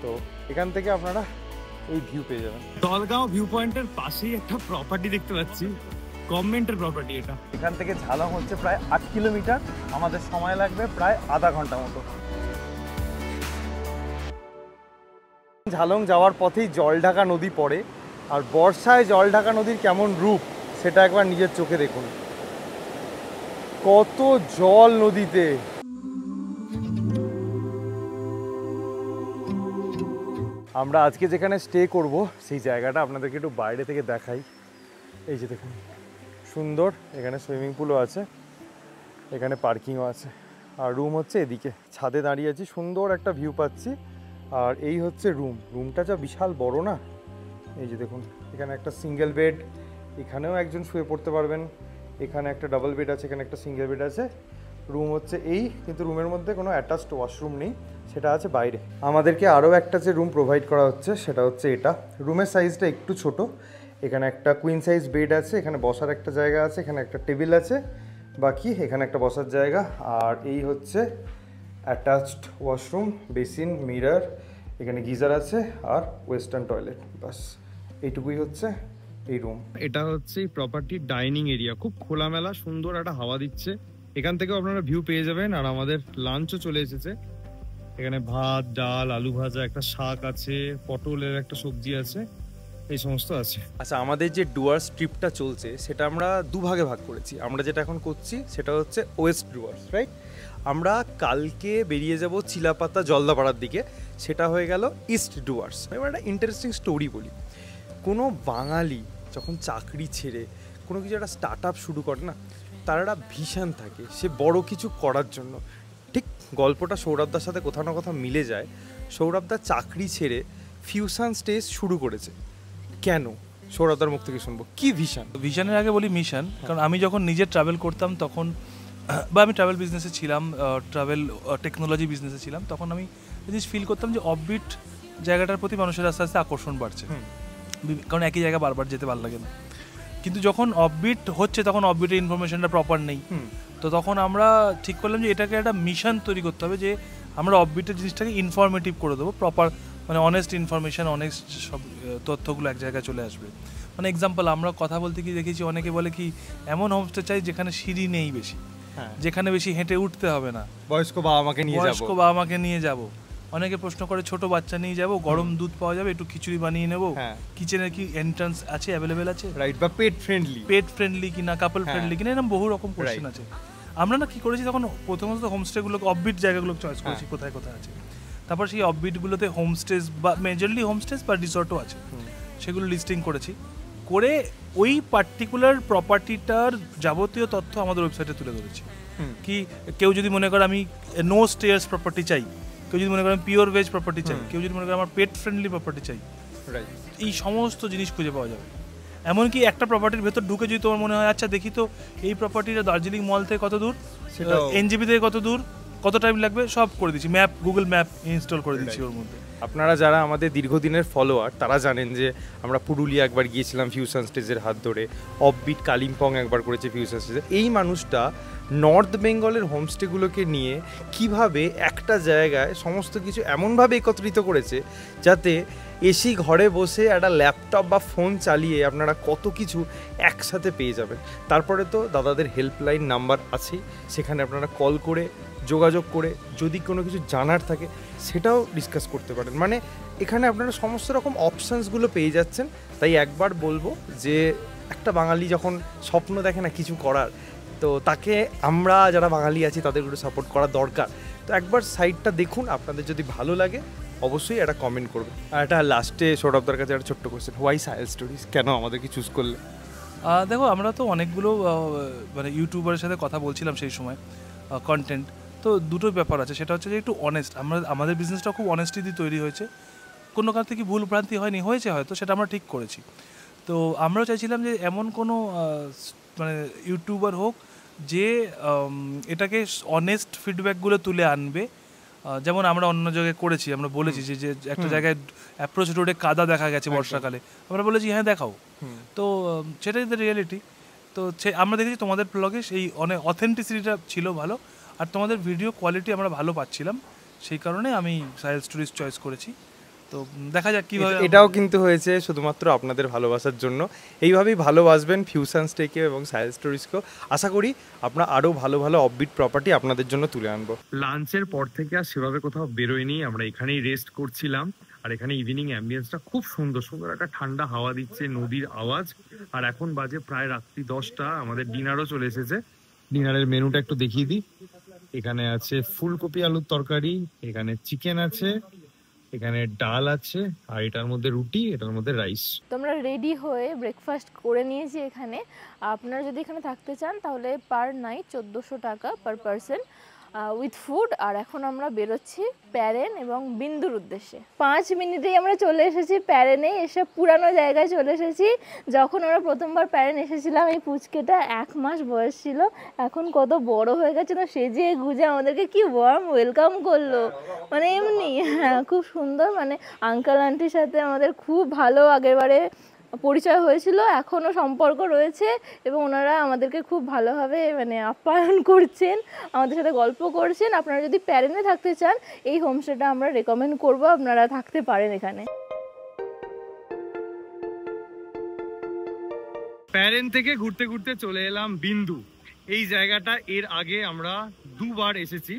তো এখান থেকে আপনারা এই ভিউ পেয়ে যাবেন।
দলগাঁও ভিউ পয়েন্টের পাশেই একটা প্রপার্টি দেখতে পাচ্ছি, গভর্নমেন্টের প্রপার্টি এটা।
এখান থেকে ঝালং হচ্ছে প্রায় 8 কিলোমিটার, আমাদের সময় লাগবে প্রায় আধা ঘন্টা মতো। ঝালং যাওয়ার পথেই জলঢাকা নদী পড়ে, আর বর্ষায় জলঢাকা নদীর কেমন রূপ সেটা একবার নিজের চোখে দেখুন। কত জল নদীতে। আমরা আজকে যেখানে স্টে করব সেই জায়গাটা আপনাদেরকে একটু বাইরে থেকে দেখাই। এই যে দেখুন সুন্দর, এখানে সুইমিং পুলও আছে, এখানে পার্কিংও আছে, আর রুম হচ্ছে এদিকে। ছাদে দাঁড়িয়ে আছি, সুন্দর একটা ভিউ পাচ্ছি। আর এই হচ্ছে রুমটা যা বিশাল বড় না। এই যে দেখুন এখানে একটা সিঙ্গেল বেড, এখানেও একজন শুয়ে পড়তে পারবেন। এখানে একটা ডাবল বেড আছে, এখানে একটা সিঙ্গেল বেড আছে। রুম হচ্ছে এই, কিন্তু রুমের মধ্যে কোনো অ্যাটাচড ওয়াশরুম নেই, সেটা আছে বাইরে। আমাদেরকে আরও একটা যে রুম প্রোভাইড করা হচ্ছে সেটা হচ্ছে এটা। রুমের সাইজটা একটু ছোট। এখানে একটা কুইন সাইজ বেড আছে, এখানে বসার একটা জায়গা আছে, এখানে একটা টেবিল আছে, বাকি এখানে একটা বসার জায়গা। আর এই হচ্ছে অ্যাটাচড ওয়াশরুম, বেসিন, মিরর, এখানে গিজার আছে আর ওয়েস্টার্ন টয়লেট। বাস এইটুকুই হচ্ছে এই রুম।
এটা হচ্ছে এই প্রপার্টির ডাইনিং এরিয়া, খুব খোলামেলা, সুন্দর একটা হাওয়া দিচ্ছে। এখান থেকেও আপনারা ভিউ পেয়ে যাবেন। আর আমাদের লাঞ্চও চলে এসেছে। এখানে ভাত, ডাল, আলু ভাজা, একটা শাক আছে, পটলের একটা সবজি আছে, এই সমস্ত আছে।
আচ্ছা, আমাদের যে ডুয়ার্স ট্রিপটা চলছে সেটা আমরা দুভাগে ভাগ করেছি। আমরা যেটা এখন করছি সেটা হচ্ছে ওয়েস্ট ডুয়ার্স, রাইট? আমরা কালকে বেরিয়ে যাব চিলাপাতা জলদাপাড়ার দিকে, সেটা হয়ে গেল ইস্ট ডুয়ার্স। এবার একটা ইন্টারেস্টিং স্টোরি বলি। কোনো বাঙালি যখন চাকরি ছেড়ে কোনো কিছু একটা স্টার্ট আপ শুরু করে না, তার একটা ভিশন থাকে সে বড় কিছু করার জন্য। ঠিক গল্পটা সৌরভদার সাথে কোথাও না কোথাও মিলে যায়। সৌরভদা চাকরি ছেড়ে ফিউশন স্টেজ শুরু করেছে। কেন? সৌরভদার মুখ থেকে শুনবো কি ভিশন।
ভিশনের আগে বলি মিশন। কারণ আমি যখন নিজে ট্রাভেল করতাম তখন, বা আমি ট্রাভেল বিজনেসে ছিলাম, ট্রাভেল টেকনোলজি বিজনেসে ছিলাম, তখন আমি জিনিস ফিল করতাম যে অফবিট জায়গাটার প্রতি মানুষের আস্তে আস্তে আকর্ষণ বাড়ছে। কারণ একই জায়গা বারবার যেতে ভালো লাগে না। কিন্তু যখন অফবিট হচ্ছে তখন অফবিটের ইনফরমেশনটা প্রপার নেই। তো তখন আমরা ঠিক করলাম যে এটাকে একটা মিশন তৈরি করতে হবে, যে আমরা অফবিটের জিনিসটাকে ইনফরমেটিভ করে দেবো, প্রপার মানে অনেস্ট ইনফরমেশন, অনেস্ট সব তথ্যগুলো এক জায়গায় চলে আসবে। মানে এক্সাম্পল, আমরা কথা বলতে গিয়ে দেখেছি অনেকে বলে কি এমন হোমস্টে চাই যেখানে সিঁড়ি নেই বেশি, যেখানে বেশি হেঁটে উঠতে হবে না,
বয়স্ক বাবা মাকে নিয়ে যাব।
অনেকে প্রশ্ন করে ছোট বাচ্চা নিয়ে যাব, গরম দুধ পাওয়া যাবে, একটু খিচুড়ি বানিয়ে নেবো, কিচেনের কি এন্ট্রান্স আছে, অ্যাভেলেবেল আছে,
রাইট? বা পেট ফ্রেন্ডলি
কিনা, কাপল ফ্রেন্ডলি কিনা, এরকম বহু রকম কোশ্চেন আছে। আমরা না কি করেছি তখন প্রথমত হোমস্টেগুলোকে, অফবিট জায়গাগুলো চয়েস করেছি কোথায় কোথায় আছে। তারপর সেই অফবিটগুলোতে হোমস্টেজ বা মেজরলি হোমস্টেজ বা রিসর্টও আছে, সেগুলো লিস্টিং করেছি। করে ওই পার্টিকুলার প্রপার্টিটার যাবতীয় তথ্য আমাদের ওয়েবসাইটে তুলে ধরেছি। কি কেউ যদি মনে করে আমি নো স্টেয়ার্স প্রপার্টি চাই, কেউ যদি মনে করে আমি পিওর ভেজ প্রপার্টি চাই, কেউ যদি মনে করে আমার পেট ফ্রেন্ডলি প্রপার্টি চাই, রাইট, এই সমস্ত জিনিস খুঁজে পাওয়া যাবে। এমনকি একটা প্রপার্টির ভেতর ঢুকে যদি তোমার মনে হয় আচ্ছা দেখি তো এই প্রপার্টিটা দার্জিলিং মল থেকে কত দূর, এনজিপি থেকে কত দূর, কত টাইম লাগবে সব করে দিচ্ছি, ম্যাপ গুগল ম্যাপ ইনস্টল করে দিচ্ছি ওর মধ্যে।
আপনারা যারা আমাদের দীর্ঘদিনের ফলোয়ার তারা জানেন যে আমরা পুরুলিয়া একবার গিয়েছিলাম ফিউশন স্টেজের হাত ধরে, অফবিট কালিম্পং একবার করেছে ফিউশন স্টেজে। এই মানুষটা নর্থ বেঙ্গলের হোমস্টেগুলোকে নিয়ে কিভাবে একটা জায়গায় সমস্ত কিছু এমনভাবে একত্রিত করেছে যাতে এসি ঘরে বসে একটা ল্যাপটপ বা ফোন চালিয়ে আপনারা কত কিছু একসাথে পেয়ে যাবেন। তারপরে তো দাদাদের হেল্পলাইন নাম্বার আছেই, সেখানে আপনারা কল করে যোগাযোগ করে যদি কোনো কিছু জানার থাকে সেটাও ডিসকাস করতে পারেন। মানে এখানে আপনারা সমস্ত রকম অপশানসগুলো পেয়ে যাচ্ছেন। তাই একবার বলবো যে একটা বাঙালি যখন স্বপ্ন দেখে না কিছু করার, তো তাকে আমরা যারা বাঙালি আছি তাদেরগুলো সাপোর্ট করা দরকার। তো একবার সাইটটা দেখুন, আপনাদের যদি ভালো লাগে অবশ্যই একটা কমেন্ট করবেন। আর একটা লাস্টে সৌরভদার কাছে একটা ছোট্ট কোয়েশ্চেন, হোয়াই সায়েন্স স্টোরিজ, কেন আমাদেরকে চুজ করলে?
দেখো আমরা তো অনেকগুলো মানে ইউটিউবারের সাথে কথা বলছিলাম সেই সময় কন্টেন্ট, তো দুটো ব্যাপার আছে। সেটা হচ্ছে যে একটু অনেস্ট, আমাদের বিজনেসটা খুব অনেস্টি দিয়ে তৈরি হয়েছে, কোনো কার থেকে ভুল ভ্রান্তি হয়েছে হয়তো সেটা আমরা ঠিক করেছি। তো আমরাও চাইছিলাম যে এমন কোনো মানে ইউটিউবার হোক যে এটাকে অনেস্ট ফিডব্যাকগুলো তুলে আনবে। যেমন আমরা অন্য জায়গায় করেছি, আমরা বলেছি যে একটা জায়গায় অ্যাপ্রোচ রোডে কাদা দেখা গেছে বর্ষাকালে, আমরা বলেছি হ্যাঁ দেখাও, তো সেটাই দ্য রিয়েলিটি। তো আমরা দেখেছি তোমাদের ব্লগে সেই অনেক অথেন্টিসিটিটা ছিল ভালো, আর তোমাদের ভিডিও কোয়ালিটি আমরা ভালো পাচ্ছিলাম, সেই কারণে আমি সাহেল স্টোরিজ চয়েস করেছি। তো দেখা যাক কীভাবে।
এটাও কিন্তু হয়েছে শুধুমাত্র আপনাদের ভালোবাসার জন্য। এইভাবেই ভালোবাসবেন ফিউশন স্টেকে এবং সাহেল স্টোরিজকেও। আশা করি আমরা আরও ভালো ভালো অফবিট প্রপার্টি আপনাদের জন্য তুলে আনবো।
লাঞ্চের পর থেকে আর সেভাবে কোথাও বেরোয়নি, আমরা এখানেই রেস্ট করছিলাম। আর এখানে ইভিনিং অ্যাম্বিয়েন্সটা খুব সুন্দর সুন্দর, একটা ঠান্ডা হাওয়া দিচ্ছে, নদীর আওয়াজ। আর এখন বাজে প্রায় রাত্রি 10টা, আমাদের ডিনারও চলে এসেছে। ডিনারের মেনুটা একটু দেখিয়ে দিই। এখানে আছে ফুলকপি আলুর তরকারি, এখানে চিকেন আছে, এখানে ডাল আছে, আর এটার মধ্যে রুটি, এটার মধ্যে রাইস।
তোমরা রেডি হয়ে ব্রেকফাস্ট করে নিয়েছি এখানে। আপনারা যদি এখানে থাকতে চান তাহলে পার নাইট 1400 টাকা পার পারসন উইথ ফুড। আর এখন আমরা বেরোচ্ছি প্যারেন এবং বিন্দুর উদ্দেশ্যে। 5 মিনিটেই আমরা চলে এসেছি প্যারেনে, এসে পুরানো জায়গায় চলে এসেছি। যখন আমরা প্রথমবার প্যারেন এসেছিলাম এই পুচকেটা 1 মাস বয়স ছিল, এখন কত বড় হয়ে গেছে, তো সেজে গুজে আমাদেরকে কি ওয়ার্ম ওয়েলকাম করলো, মানে এমনি হ্যাঁ খুব সুন্দর। মানে আঙ্কেল আন্টির সাথে আমাদের খুব ভালো আগেরবারে পরিচয় হয়েছিল, এখনও সম্পর্ক রয়েছে এবং ওনারা আমাদেরকে খুব ভালোভাবে মানে আপ্যায়ন করছেন, আমাদের সাথে গল্প করছেন। আপনারা যদি প্যারেনে থাকতে চান এই হোমস্টেটা আমরা রেকমেন্ড করব, আপনারা থাকতে পারেন এখানে।
প্যারেন থেকে ঘুরতে ঘুরতে চলে এলাম বিন্দু। এই জায়গাটা এর আগে আমরা 2 বার এসেছি।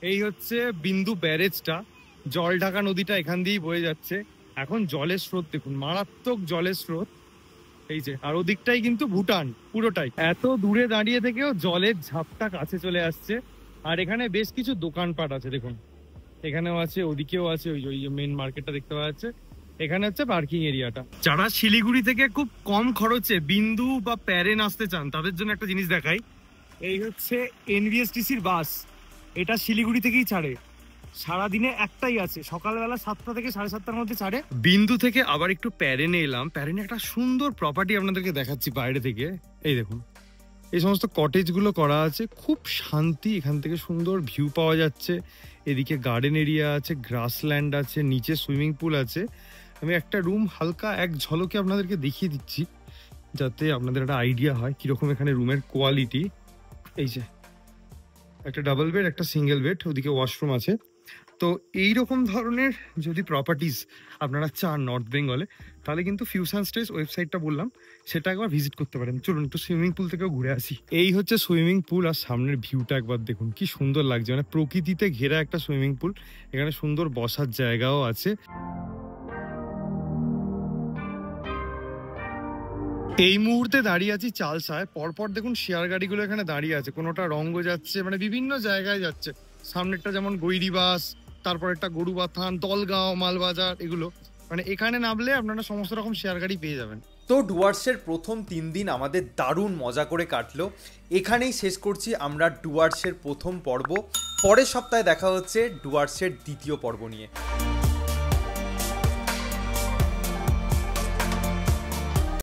এই হচ্ছে বিন্দু ব্যারেজটা, জল ঢাকা নদীটা এখান দিয়েই বয়ে যাচ্ছে। এখন জলের স্রোত দেখুন, মারাত্মক জলের স্রোত। এই যে, আর ওদিকটাই কিন্তু ভুটান পুরোটাই। এত দূরে দাঁড়িয়ে থেকেও জলের ঝাপটা কাছে চলে আসছে। আর এখানে বেশ কিছু দোকানপাট আছে দেখুন, এখানেও আছে, ওদিকেও আছে, ওই যে মেন মার্কেটটা দেখতে পাওয়া যাচ্ছে। এখানে হচ্ছে পার্কিং এরিয়াটা। যারা শিলিগুড়ি থেকে খুব কম খরচে বিন্দু বা প্যারেন আসতে চান তাদের জন্য একটা জিনিস দেখাই। এই হচ্ছে এনভিএসটিসির বাস, এটা শিলিগুড়ি থেকেই ছাড়ে। সারাদিনে একটাই আছে, সকালবেলা 7টা থেকে 7:30টার মধ্যে ছাড়ে। বিন্দু থেকে আবার একটু প্যারেনে এলাম। প্যারেনে একটা সুন্দর প্রপার্টি আপনাদেরকে দেখাচ্ছি বাইরে থেকে। এই দেখুন, এই সমস্ত কটেজগুলো করা আছে, খুব শান্তি, এখান থেকে সুন্দর ভিউ পাওয়া যাচ্ছে। এদিকে গার্ডেন এরিয়া আছে, গ্রাসল্যান্ড আছে, নিচে সুইমিং পুল আছে। আমি একটা রুম হালকা এক ঝলকে আপনাদেরকে দেখিয়ে দিচ্ছি যাতে আপনাদের একটা আইডিয়া হয় কিরকম এখানে রুমের কোয়ালিটি। এই যে একটা ডাবল বেড, একটা সিঙ্গেল বেড, ওদিকে ওয়াশরুম আছে। তো এইরকম ধরনের যদি প্রপার্টিজ আপনারা চান নর্থ বেঙ্গলে, তাহলে কিন্তু ফিউশন স্টেজ ওয়েবসাইটটা বললাম, সেটা একবার ভিজিট করতে পারেন। চলুন একটু সুইমিং পুল থেকেও ঘুরে আসি। এই হচ্ছে সুইমিং পুল, আর সামনের ভিউটা একবার দেখুন, কি সুন্দর লাগছে। মানে প্রকৃতিতে ঘেরা একটা সুইমিং পুল, এখানে সুন্দর বসার জায়গাও আছে। এই মুহূর্তে দাঁড়িয়ে আছি চালসায়। পরপর দেখুন শেয়ার গাড়িগুলো এখানে দাঁড়িয়ে আছে, কোনোটা রঙ্গ যাচ্ছে, মানে বিভিন্ন জায়গায় যাচ্ছে। সামনেরটা যেমন গৈরিবাস, তারপর একটা গরুবাথান, দলগাঁও, মালবাজার, এগুলো মানে এখানে নামলে আপনারা সমস্ত রকম শেয়ার গাড়ি পেয়ে যাবেন।
তো ডুয়ার্সের প্রথম 3 দিন আমাদের দারুণ মজা করে কাটলো। এখানেই শেষ করছি আমরা ডুয়ার্সের প্রথম পর্ব। পরের সপ্তাহে দেখা হচ্ছে ডুয়ার্সের দ্বিতীয় পর্ব নিয়ে।